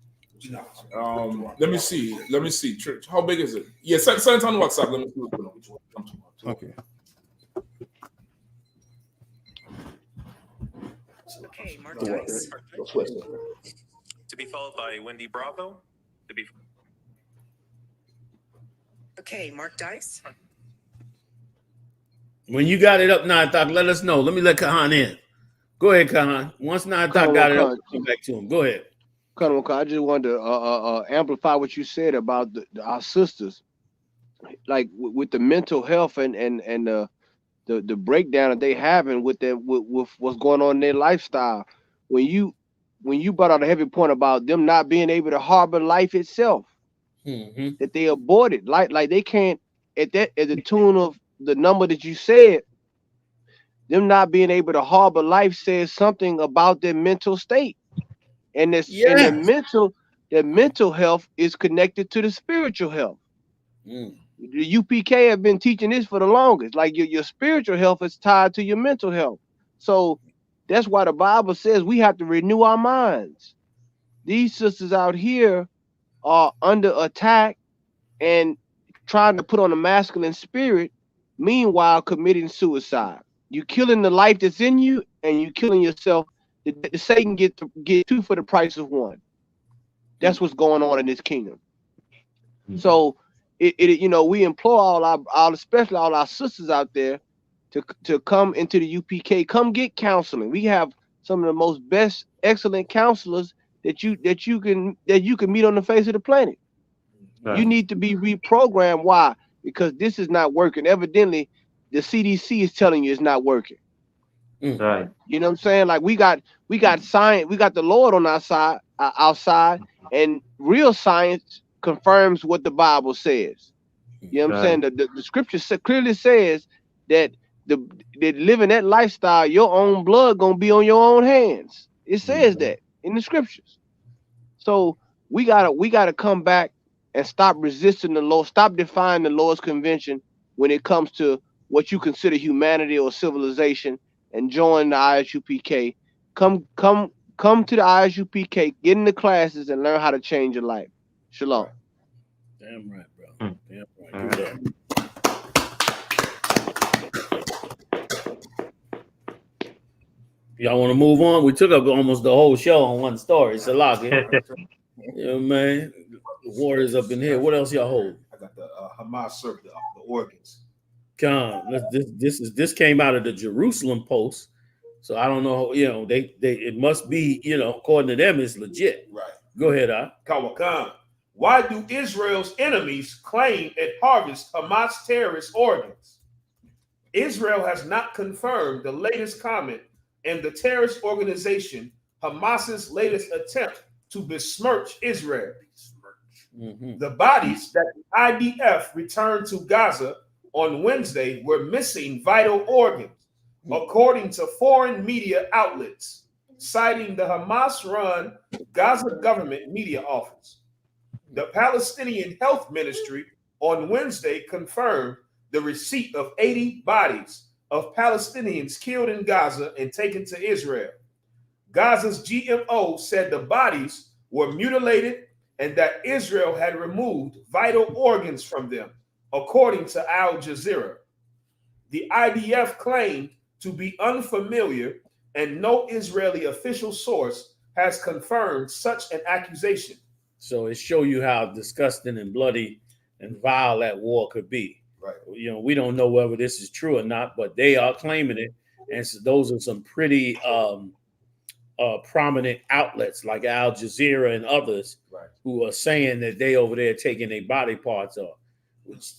Let me see. Church, how big is it? Yeah, send it on WhatsApp. Let me see. Okay. Okay, Mark Dice. To be followed by Wendy Bravo. Okay, Mark Dice. When you got it up, Nathak, let us know. Let me let Kahan in. Go ahead, Kahan. Once Nathak got it up, come back to him. Go ahead. I just wanted to amplify what you said about our sisters, like with the mental health and the breakdown that they having with what's going on in their lifestyle. When you brought out a heavy point about them not being able to harbor life itself, that they aborted. Like they can't at the tune of the number that you said. Them not being able to harbor life says something about their mental state, and their mental health is connected to the spiritual health. The UPK have been teaching this for the longest. Like your spiritual health is tied to your mental health. So that's why the Bible says we have to renew our minds. These sisters out here are under attack and trying to put on a masculine spirit, meanwhile committing suicide. You killing the life that's in you, and you killing yourself. The Satan get two for the price of one. That's what's going on in this kingdom. So we implore all especially all our sisters out there to come into the UPK, come get counseling. We have some of the most best, excellent counselors that you can meet on the face of the planet. Right. You need to be reprogrammed. Why? Because this is not working. Evidently, the CDC is telling you it's not working. Right. You know what I'm saying? Like we got science, we got the Lord on our side, outside, and real science confirms what the Bible says. You know what I'm saying? The scripture clearly says that that living that lifestyle, your own blood gonna be on your own hands. It says that in the scriptures. So we gotta come back and stop resisting the law, stop defying the Lord's convention when it comes to what you consider humanity or civilization, and join the ISUPK. Come to the ISUPK, get in the classes and learn how to change your life. Shalom. Damn right, bro. Damn right. Y'all want to move on? We took up almost the whole show on one story. It's a lot. Yeah, man. The warriors up in here. What else y'all hold? I got the Hamas served the organs. This came out of the Jerusalem Post, so I don't know. They it must be according to them it's legit. Right. Go ahead, Kawakan. Why do Israel's enemies claim it harvests Hamas terrorist organs? Israel has not confirmed the latest comment in the terrorist organization Hamas's latest attempt to besmirch Israel. The bodies that the IDF returned to Gaza on Wednesday were missing vital organs, according to foreign media outlets, citing the Hamas-run Gaza government media office. The Palestinian Health Ministry on Wednesday confirmed the receipt of 80 bodies of Palestinians killed in Gaza and taken to Israel. Gaza's GMO said the bodies were mutilated and that Israel had removed vital organs from them, according to Al Jazeera. The IDF claimed to be unfamiliar, and no Israeli official source has confirmed such an accusation. So it shows you how disgusting and bloody and vile that war could be. Right. We don't know whether this is true or not, but they are claiming it. And so those are some pretty prominent outlets like Al Jazeera and others who are saying that they over there taking their body parts off,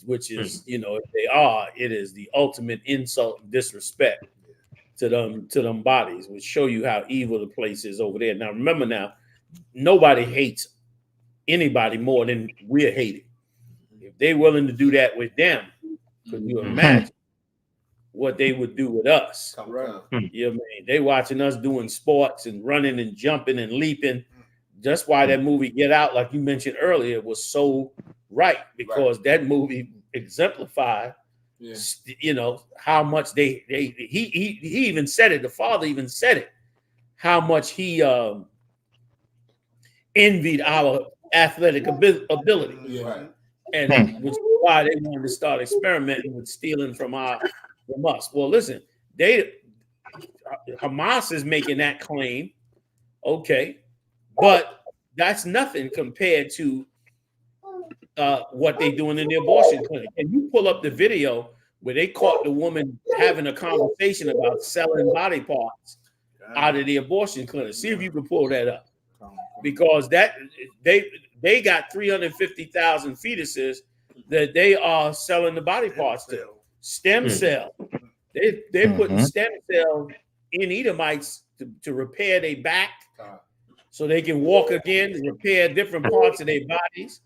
which is, if they are, it is the ultimate insult and disrespect to them bodies, which show you how evil the place is over there. Now, remember nobody hates anybody more than we're hated. If they're willing to do that with them, could you imagine what they would do with us? Right. You know what I mean? They watching us doing sports and running and jumping and leaping. That's why that movie Get Out, like you mentioned earlier, was so right, because that movie exemplified, how much he even said it. The father even said it, how much he envied our athletic ability. Yeah. And which is why they wanted to start experimenting with stealing from us. Well, listen, Hamas is making that claim, okay, but that's nothing compared to what they're doing in the abortion clinic. And you pull up the video where they caught the woman having a conversation about selling body parts out of the abortion clinic. See if you can pull that up, because that they got 350,000 fetuses that they are selling the body parts to. Stem cell. They're putting stem cells in Edomites to repair their back so they can walk again and repair different parts of their bodies.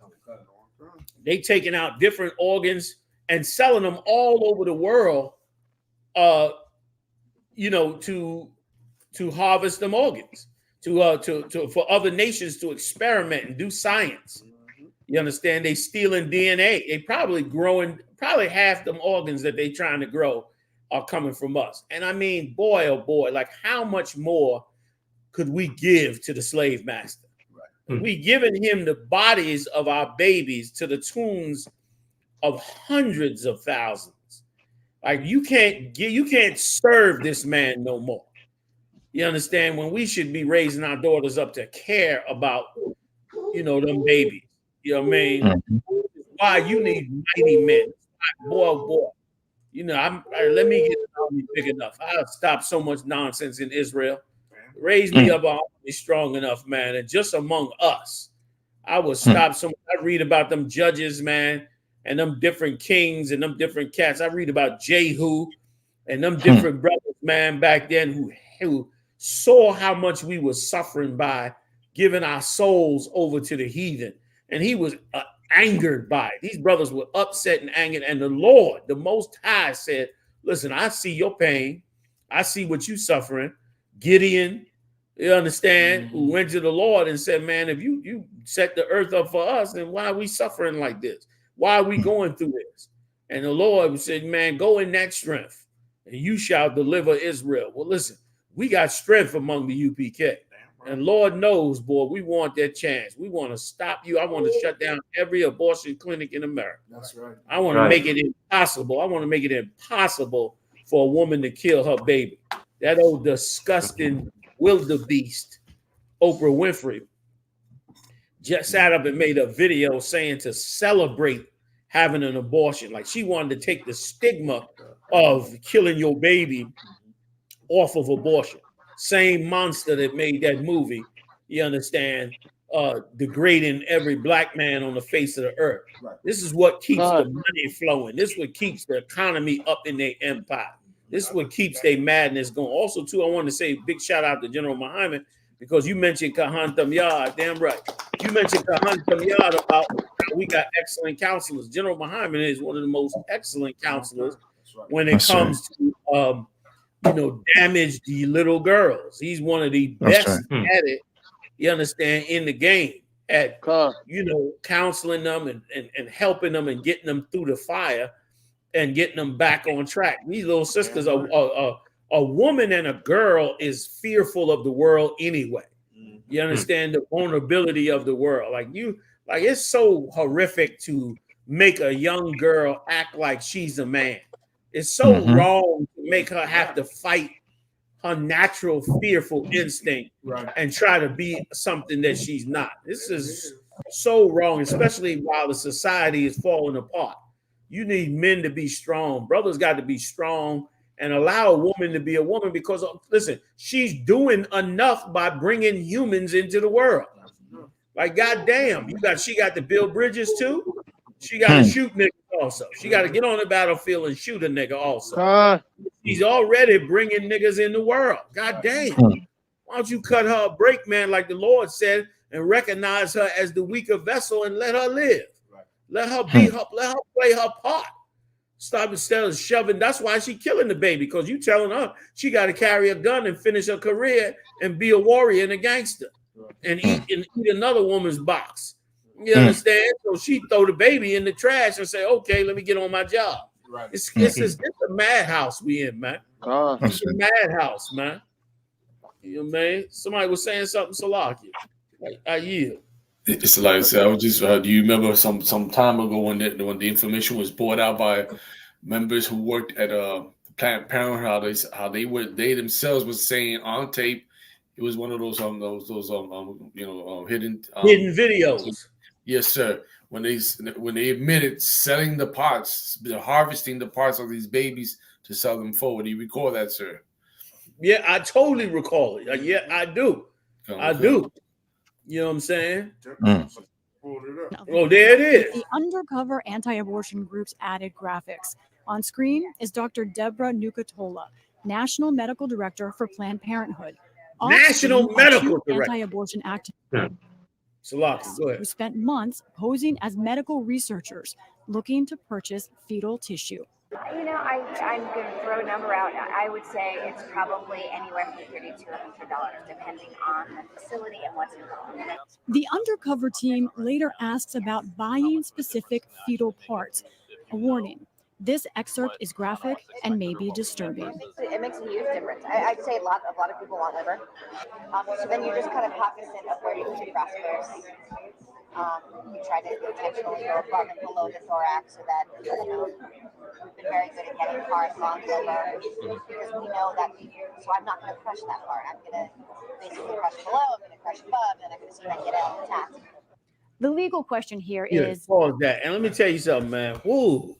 They taking out different organs and selling them all over the world, you know, to harvest them organs, to for other nations to experiment and do science. You understand? They stealing DNA. They probably half them organs that they trying to grow are coming from us. And I mean, boy, oh boy, like how much more could we give to the slave master? Right. We giving him the bodies of our babies to the tunes of hundreds of thousands. Like you can't serve this man no more. You understand? When we should be raising our daughters up to care about, you know, them babies. You know what I mean? Mm-hmm. Why you need mighty men. Boy. You know, let me get the army big enough. I'll stop so much nonsense in Israel. Raise me up, I'll be strong enough, man. And just among us, I will stop so much. I read about them judges, man, and them different kings and them different cats. I read about Jehu and them different brothers, man, back then who saw how much we were suffering by giving our souls over to the heathen. And he was angered by it. These brothers were upset and angered. And the Lord, the Most High, said, listen, I see your pain. I see what you're suffering. Gideon, you understand, who went to the Lord and said, man, if you set the earth up for us, then why are we suffering like this? Why are we going through this? And the Lord said, man, go in that strength and you shall deliver Israel. Well, listen, we got strength among the UPK. And Lord knows, boy, we want that chance. We want to stop you. I want to shut down every abortion clinic in America. That's right. I want to make it impossible. I want to make it impossible for a woman to kill her baby. That old disgusting wildebeest, Oprah Winfrey, just sat up and made a video saying to celebrate having an abortion. Like she wanted to take the stigma of killing your baby off of abortion. Same monster that made that movie, you understand, degrading every black man on the face of the earth. Right. This is what keeps the money flowing. This is what keeps the economy up in their empire. This is what keeps their madness going. Also, too, I want to say a big shout out to General Muhammad because you mentioned Kahan Tamyard. Damn right. You mentioned Kahan Tamyard about we got excellent counselors. General Muhammad is one of the most excellent counselors when it comes to you know, damage the little girls. He's one of the best at it, you understand, in the game at, you know, counseling them and helping them and getting them through the fire and getting them back on track. These little sisters, a woman and a girl is fearful of the world anyway. You understand the vulnerability of the world. Like it's so horrific to make a young girl act like she's a man. It's so wrong to make her have to fight her natural fearful instinct and try to be something that she's not. This is so wrong, especially while the society is falling apart. You need men to be strong. Brothers got to be strong and allow a woman to be a woman because, listen, she's doing enough by bringing humans into the world. Like, goddamn, she got to build bridges too. She got to shoot niggas also. She got to get on the battlefield and shoot a nigga also. She's already bringing niggas in the world. God damn. Why don't you cut her a break, man, like the Lord said, and recognize her as the weaker vessel and let her live. Let her be her, let her play her part. Stop instead of shoving. That's why she killing the baby, because you telling her she got to carry a gun and finish her career and be a warrior and a gangster and eat another woman's box. You understand? So she throw the baby in the trash and say, okay, let me get on my job. Right. It's a madhouse we in, man. It's a madhouse, man. You know what I mean? Somebody was saying something, Salaki. I yield. It's like I said, I was just, do you remember some time ago when the information was brought out by members who worked at Planned Parenthood, how they themselves was saying on tape, it was one of those hidden videos. Yes, sir. When they admitted selling the parts, harvesting the parts of these babies to sell them forward. Do you recall that, sir? Yeah, I totally recall it. Yeah, I do. I do. You know what I'm saying? Oh, there it is. The Undercover anti-abortion group's added graphics. On screen is Dr. Deborah Nukatola, National Medical Director for Planned Parenthood. National Medical Director. Anti-abortion activists. who spent months posing as medical researchers looking to purchase fetal tissue. You know, I'm going to throw a number out. I would say it's probably anywhere from $30 to $100, depending on the facility and what's involved. The Undercover team later asks about buying specific fetal parts. A warning, this excerpt is graphic and may be disturbing. It makes a huge difference. I'd say a lot of people want liver. So then you're just kind of cognizant of where you put your crosshairs. You try to intentionally go above and below the thorax so that, you know, we've been very good at getting parts on liver because we know that so I'm not going to crush that part. I'm going to basically crush below, I'm going to crush above, and I'm going to see if I can get it intact. The legal question here is... Pause that. And let me tell you something, man. Ooh.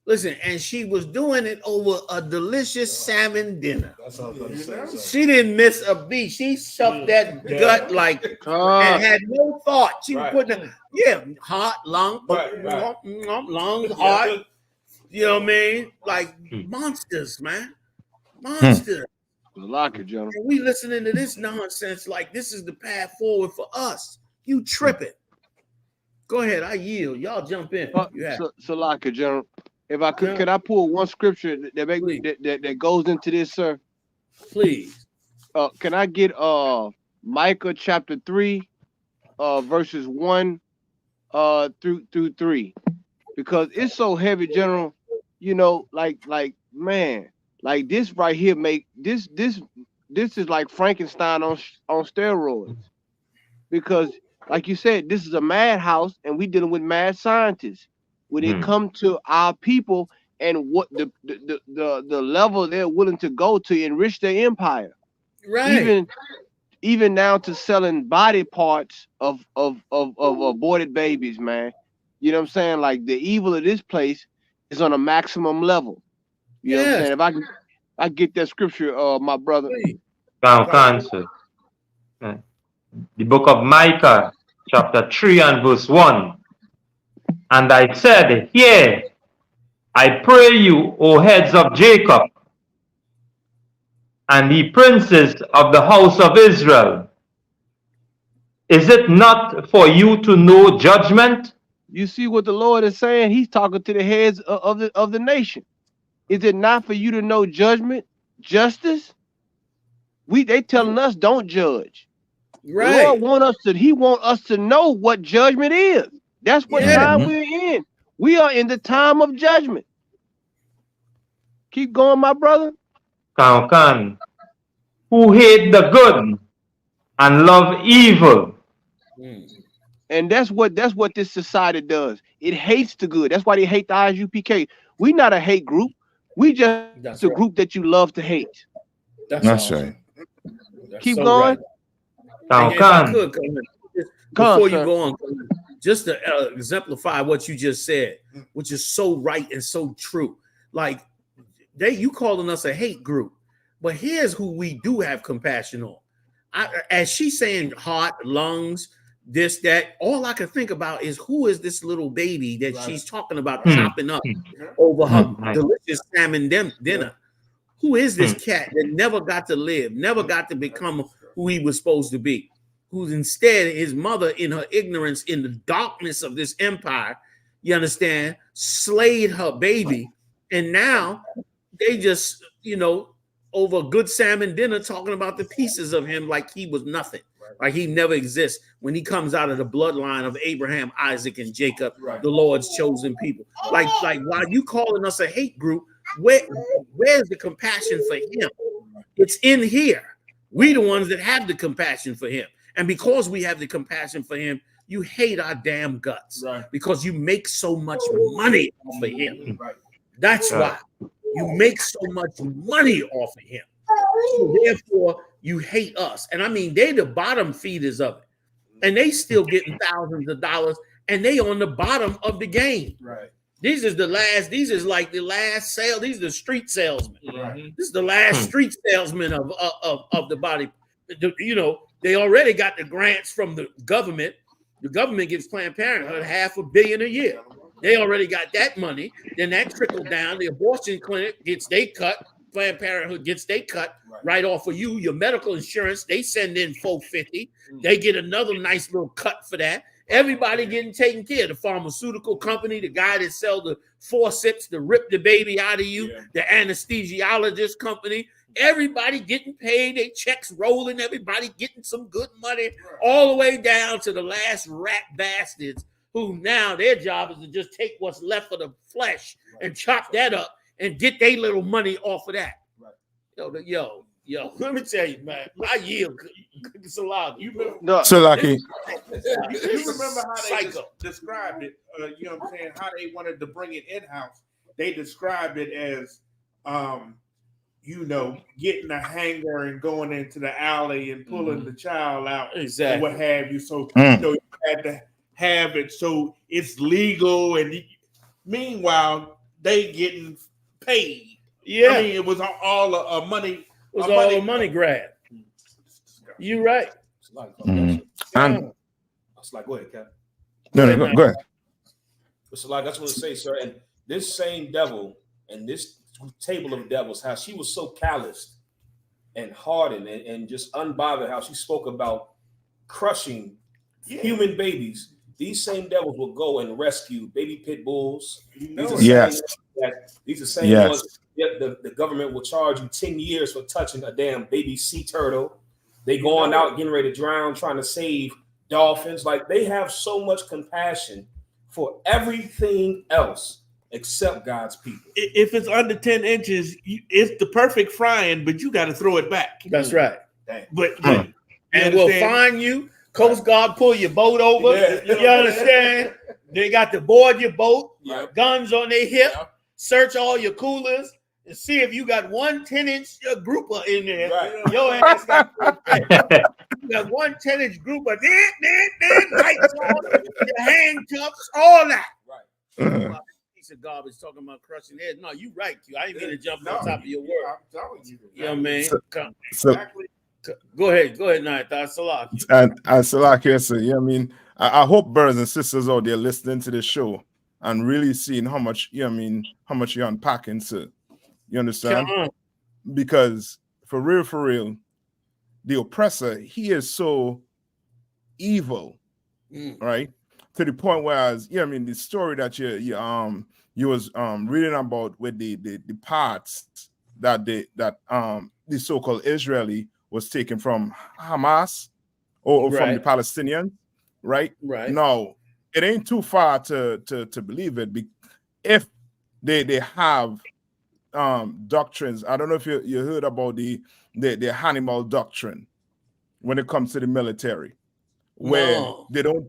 Listen, and she was doing it over a delicious salmon dinner. She didn't miss a beat. She shoved that gut like and had no thought. She was putting heart, lung, lungs, heart. You know what I mean? Like monsters, man. Monsters. General. And we listening to this nonsense like this is the path forward for us. You tripping. Go ahead, I yield. Y'all jump in. Salaka, General. If I could I pull one scripture that goes into this, sir? Please. Can I get Micah chapter 3, verses 1 through 3? Because it's so heavy, General. You know, like man, like this right here make this is like Frankenstein on steroids. Because like you said, this is a madhouse, and we dealing with mad scientists. When it comes to our people and what the level they're willing to go to enrich their empire, right? Even down to selling body parts of aborted babies, man. You know what I'm saying? Like the evil of this place is on a maximum level. You know what I'm saying? If I get that scripture, my brother. Answer. The book of Micah, chapter 3 and verse 1. And I said, hear, I pray you, O heads of Jacob, and ye princes of the house of Israel. Is it not for you to know judgment? You see what the Lord is saying? He's talking to the heads of the nation. Is it not for you to know judgment, justice? They telling us don't judge. Right. The Lord want us to know what judgment is. That's what time we're in. We are in the time of judgment. Keep going, my brother. Can. Who hate the good and love evil. And that's what this society does. It hates the good. That's why they hate the ISUPK. We're not a hate group. We just a group that you love to hate. That's right. Keep going. Right. If I could, before you go on, just to exemplify what you just said, which is so right and so true. Like you calling us a hate group, but here's who we do have compassion on. As she's saying heart, lungs, this, that, all I can think about is who is this little baby that she's talking about chopping up over her delicious salmon dinner? Who is this cat that never got to live, never got to become who he was supposed to be? Who's instead his mother, in her ignorance, in the darkness of this empire, you understand, slayed her baby. And now they just, over a good salmon dinner, talking about the pieces of him like he was nothing, like he never exists when he comes out of the bloodline of Abraham, Isaac, and Jacob, the Lord's chosen people. Like while you calling us a hate group, where's the compassion for him? It's in here. We the ones that have the compassion for him. And because we have the compassion for him, you hate our damn guts because you make so much money off of him. That's why you make so much money off of him. So therefore, you hate us. And I mean, they the bottom feeders of it. And they still getting thousands of dollars, and they on the bottom of the game. Right. These is like the last sale. These are the street salesmen. Right. This is the last street salesman of the body. They already got the grants from the government. The government gives Planned Parenthood $500 million a year. They already got that money. Then that trickled down. The abortion clinic gets they cut. Planned Parenthood gets they cut right off of you. Your medical insurance, they send in $450. They get another nice little cut for that. Everybody getting taken care of. The pharmaceutical company, the guy that sell the forceps to rip the baby out of you, the anesthesiologist company, everybody getting paid, they checks rolling, everybody getting some good money, all the way down to the last rat bastards who now their job is to just take what's left of the flesh and chop that up and get their little money off of that. Yo, let me tell you, man, I yield. You remember how they described it? You know what I'm saying? How they wanted to bring it in-house. They described it as, you know, getting a hanger and going into the alley and pulling the child out, and what have you. So you know, you had to have it so it's legal, and meanwhile they getting paid. Yeah, I mean, it was all a money. It was all a money grab. You right. And It's like, go ahead, Cap. No, go ahead. It's like, I just want to say, sir, and this same devil and this table of devils, how she was so calloused and hardened and just unbothered, how she spoke about crushing human babies. These same devils will go and rescue baby pit bulls. These are same ones. The government will charge you 10 years for touching a damn baby sea turtle. They going out getting ready to drown, trying to save dolphins. Like, they have so much compassion for everything else except God's people. If it's under 10 inches, it's the perfect frying, but you got to throw it back. That's right. But and we'll find you. Coast Guard pull your boat over. You understand? They got to board your boat, guns on their hip, search all your coolers, and see if you got 1 10-inch grouper in there. Your ass got you got 1 10-inch grouper, lights on, your handcuffs, all that. Piece of garbage talking about crushing heads. No, you right, Q. I didn't mean to jump on top of your word. I'm telling you. You know what I mean? Go ahead, Night. Salak. And Salak here, so yeah, I mean, I hope brothers and sisters out there listening to this show and really seeing how much, you know what I mean, how much you're unpacking, so you understand? Because for real, the oppressor, he is so evil, right? To the point where, you know what I mean, the story that you was reading about with the parts that the so-called Israeli was taken from Hamas or from the Palestinians, right? Right. No, it ain't too far to believe it. If they have doctrines, I don't know if you heard about the Hannibal doctrine when it comes to the military, where they don't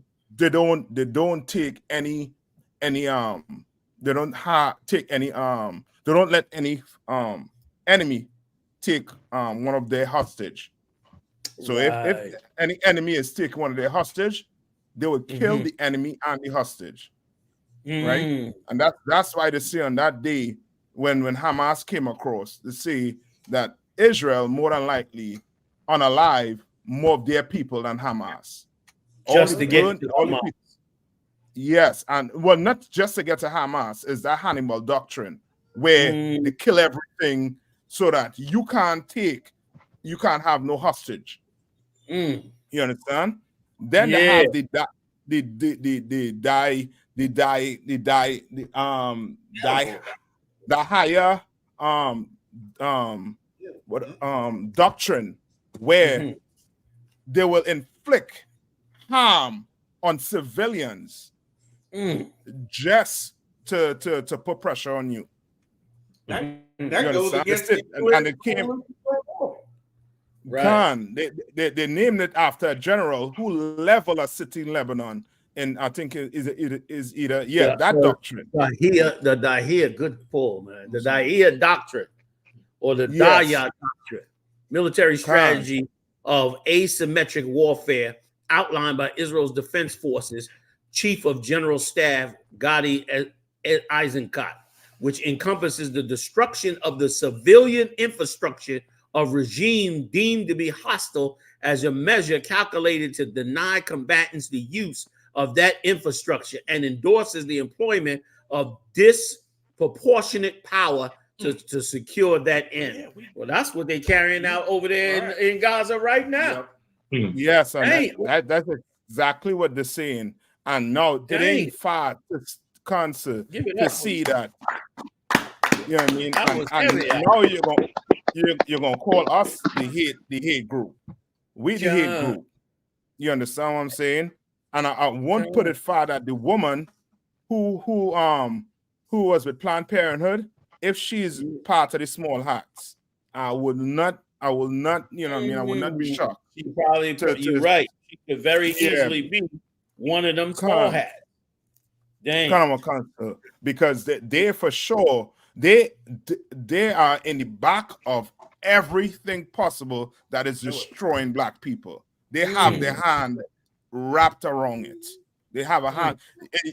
take any they don't let any enemy take one of their hostage. So if any enemy is taking one of their hostage, they will kill the enemy and the hostage, right? And that's why they say on that day when Hamas came across, they say that Israel more than likely unalive more of their people than Hamas. Just to get to Hamas. Yes, and well, not just to get to Hamas, is that Hannibal doctrine where they kill everything so that you can't have no hostage. You understand? Then they have the higher doctrine where they will inflict harm on civilians just to put pressure on you. That goes against it. And it came. They named it after a general who leveled a city in Lebanon, and I think it is either that doctrine. The Dahia, good pull, man. The Dahia doctrine, or the Daya doctrine, military strategy of asymmetric warfare outlined by Israel's Defense Forces Chief of General Staff Gadi Eisenkot, which encompasses the destruction of the civilian infrastructure of regime deemed to be hostile as a measure calculated to deny combatants the use of that infrastructure, and endorses the employment of disproportionate power to secure that end. Well, that's what they're carrying out over there in Gaza right now. Yes, and that's exactly what they're saying. And now it ain't far to concert to see that. You know what I mean? And now you're gonna call us the hate group. We the hate group. You understand what I'm saying? And I won't put it far that the woman who was with Planned Parenthood, if she's part of the small hats, I will not, you know what I mean? I will not be shocked. She probably, you're right. She could very easily be one of them small hats. Dang. Because they for sure, they are in the back of everything possible that is destroying Black people. They have their hand wrapped around it. They have a hand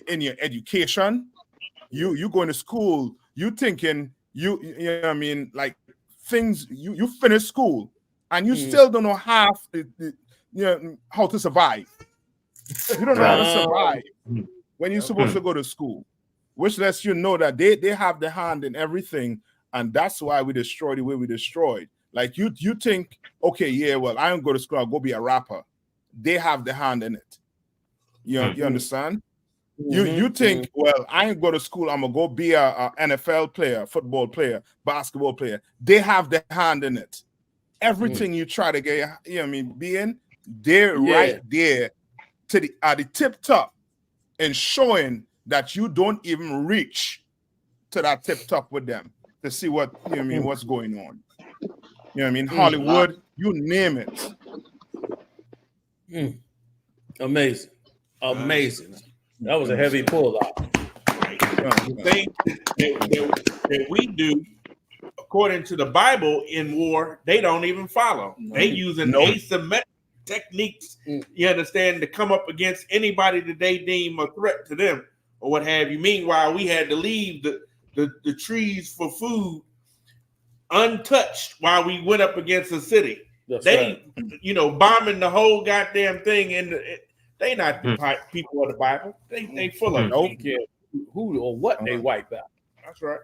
in your education. You going to school, you thinking you know what I mean, like things you finish school and you still don't know half how to survive. You don't know how to survive when you're supposed to go to school, which lets you know that they have the hand in everything, and that's why we destroy the way we destroyed. Like you think, okay, yeah, well, I don't go to school, I'll go be a rapper. They have the hand in it. You understand? You think, well, I ain't go to school, I'm gonna go be a NFL player, football player, basketball player. They have the hand in it. Everything you try to get, you know what I mean, being, they're right there to the tip top and showing that you don't even reach to that tip top with them to see what, you know what I mean, what's going on. You know what I mean? Hollywood, you name it. Amazing. That was a heavy pull out. The thing that we do, according to the Bible in war, they don't even follow. They using asymmetric techniques, you understand, to come up against anybody that they deem a threat to them or what have you. Meanwhile, we had to leave the trees for food untouched while we went up against the city. Bombing the whole goddamn thing, and they not the people of the Bible. They full of who or what they wipe out. That's right.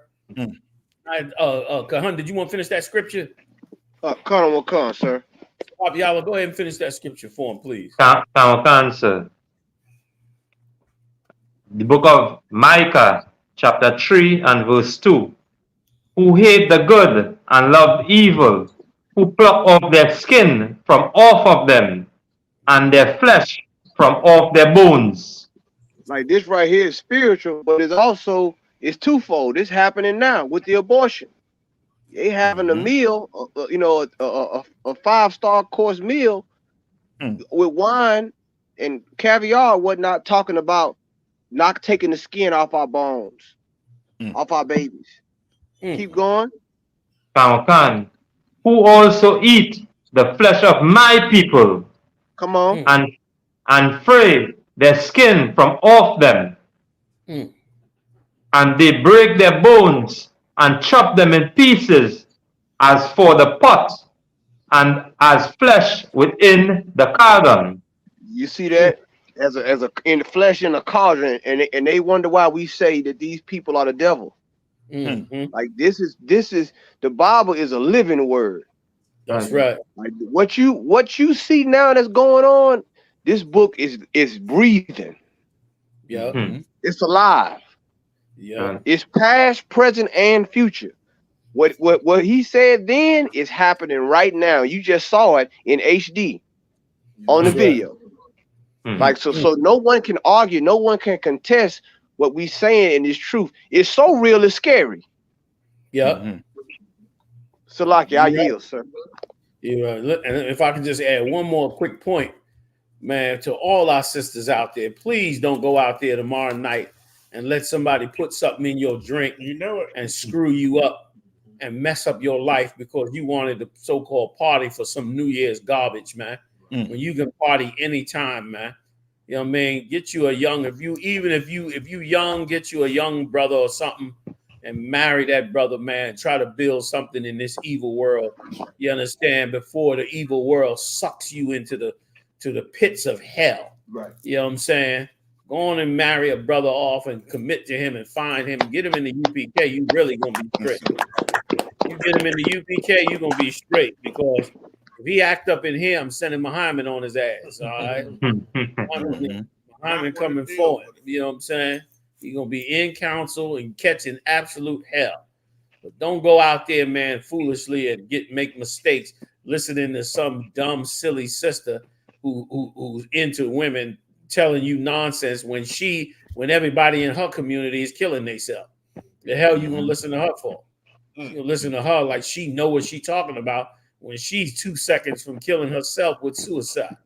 Kahan, did you want to finish that scripture? Come, sir. Y'all go ahead and finish that scripture for him, please. Khan, sir. The book of Micah, chapter 3 and verse 2. Who hate the good and love evil, who pluck off their skin from off of them, and their flesh from off their bones. Like this right here is spiritual, but it's twofold. It's happening now with the abortion. They having a meal, a 5-star course meal with wine and caviar, whatnot, talking about not taking the skin off our bones, off our babies. Keep going. Khan, who also eat the flesh of my people. Come on. And fray their skin from off them. And they break their bones and chop them in pieces as for the pot and as flesh within the cauldron. You see that as a in the flesh in a cauldron, and they wonder why we say that these people are the devil. Like this is the Bible is a living word. That's right. Like what you see now that's going on, this book is breathing. Yeah. It's alive. Yeah. It's past, present, and future. What he said then is happening right now. You just saw it in HD on the video. Like so no one can argue, no one can contest what we saying in this truth. It's so real, it's scary. Yeah. Salaki, I yield, sir. Yeah. And if I can just add one more quick point, man, to all our sisters out there, please don't go out there tomorrow night and let somebody put something in your drink, and screw you up and mess up your life because you wanted the so-called party for some New Year's garbage, man. When you can party anytime, man. You know what I mean? Get you a young, if you young, get you a young brother or something and marry that brother, man. Try to build something in this evil world. You understand? Before the evil world sucks you into the pits of hell. Right. You know what I'm saying? Go on and marry a brother off and commit to him and find him, get him in the UPK. You really gonna be straight. You get him in the UPK, you're gonna be straight, because if he act up in here, I'm sending Muhammad on his ass. All right, Muhammad coming for him. You know what I'm saying? He's gonna be in council and catching absolute hell. But don't go out there, man, foolishly and make mistakes, listening to some dumb, silly sister who's into women telling you nonsense when everybody in her community is killing themselves. The hell you gonna listen to her for? You gonna listen to her like she know what she talking about when she's 2 seconds from killing herself with suicide.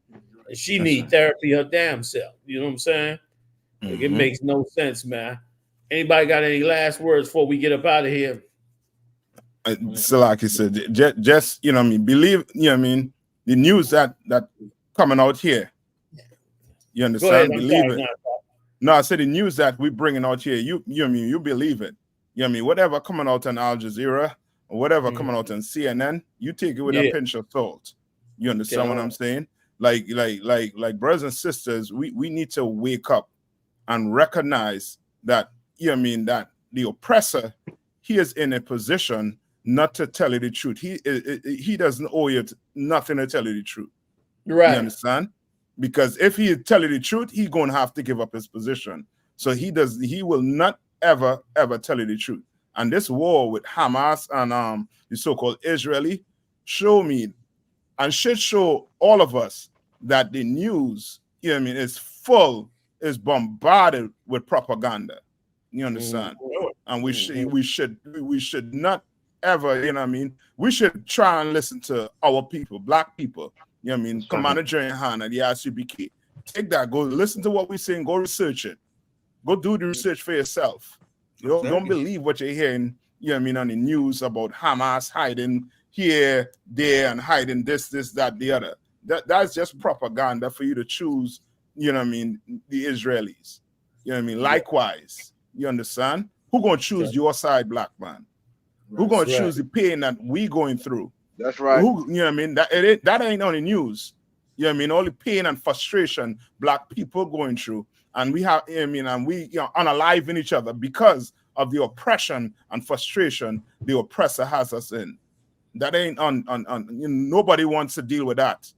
And she need therapy her damn self. You know what I'm saying? Like, it makes no sense, man. Anybody got any last words before we get up out of here? So like you said, just you know what I mean, believe, you know what I mean, the news that coming out here. You understand? Believe it. No, I said the news that we bringing out here, you know what I mean, you believe it. You know what I mean? Whatever coming out on Al Jazeera or whatever coming out on CNN, you take it with a pinch of salt. You understand what I'm saying? Like brothers and sisters, we need to wake up and recognize that, you know what I mean, that the oppressor, he is in a position not to tell you the truth. He doesn't owe you nothing to tell you the truth. Right. You understand? Because if he tell you the truth, he's going to have to give up his position. So he will not ever tell you the truth. And this war with Hamas and the so-called Israeli show me and should show all of us that the news, you know what I mean, is bombarded with propaganda. You understand? And we should not ever, you know what I mean, we should try and listen to our people, black people. You know what I mean? Commander Yahanna, the ISUPK. Take that, go listen to what we're saying, go research it. Go do the research for yourself. Don't believe what you're hearing, you know what I mean, on the news about Hamas hiding here, there, and hiding this, that, the other. That's just propaganda for you to choose, you know what I mean, the Israelis. You know what I mean? Likewise, you understand? Who gonna choose your side, black man? Who gonna choose the pain that we going through? That's right. Who, you know what I mean? That ain't on the news. You know what I mean? All the pain and frustration black people going through. And we have, you know what I mean, and we, you know, unaliving each other because of the oppression and frustration the oppressor has us in. That ain't on you know, nobody wants to deal with that.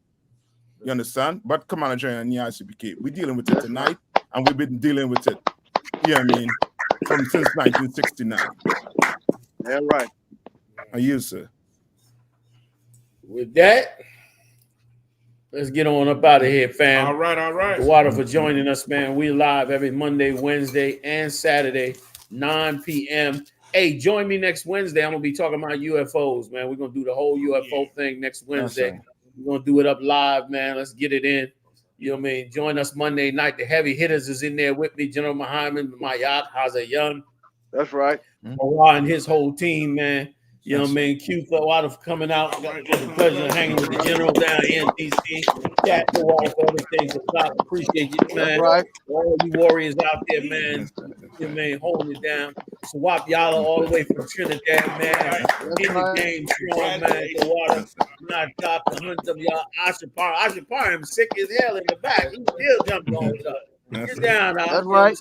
You understand? But Commander General and the ISUPK, we're dealing with it tonight, and we've been dealing with it, you know what I mean, since 1969. Yeah, right. And you, sir. With that, let's get on up out of here, fam. All right. The water for joining us, man. We live every Monday, Wednesday, and Saturday, 9 p.m. Hey, join me next Wednesday. I'm gonna be talking about UFOs, man. We're gonna do the whole UFO thing next Wednesday. We're gonna do it up live, man. Let's get it in. You know what I mean? Join us Monday night. The heavy hitters is in there with me. General Muhammad, Mayat, Hazayan. That's right. Mawar and his whole team, man. You know what I mean? Q throw out of coming out. Got the pleasure of hanging with the general down here in DC. Cat the water for everything. So stop. Appreciate you, man. Right. All you warriors out there, man. You know, man, holding it down. Swap Yala all the way from Trinidad, man. In the game, strong, man. The water. Not top to hunt them, y'all. Ashapar, I'm sick as hell in the back. He still jumping on us. Get down, out. That's right.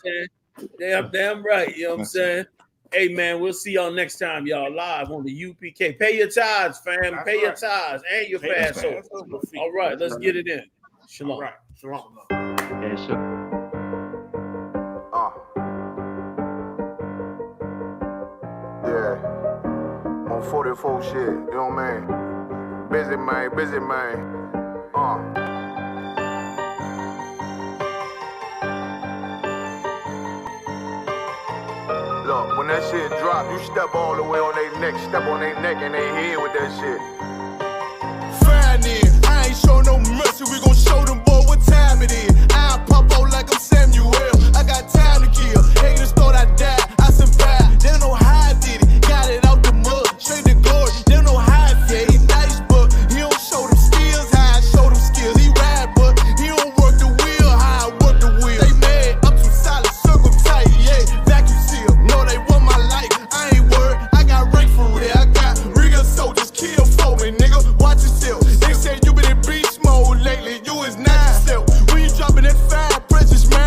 Damn right. You know what I'm saying? Hey, man, we'll see y'all next time, y'all, live on the UPK. Pay your tithes, fam. That's Pay your right. tithes and your fast over. All right, let's get it in. Shalom. All right. Shalom. Yeah, sure. Yeah. On 44 shit, you know what I mean? Busy man. Look, when that shit drop, you step all the way on their neck, step on their neck and their head with that shit. Fine then, I ain't show no mercy, we gon' show them boy what time it is. I pop out like I'm Samuel, I got time to kill. Haters thought I died, I survived. They don't know how I did it, got it out the mud, straight to glory. They don't know how I feel, he nice but he don't show them skills, how I show them skills. He ride but he don't work the wheel, how I work the wheel. They mad, I'm too solid, circle tight, yeah, vacuum seal. No, they want my life, I ain't worried, I got rank for real. I got real soldiers, kill for me, nigga, watch yourself. They say you been in beast mode lately, you is not yourself. When you dropping that fire, precious man.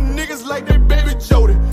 niggas like they baby Jody.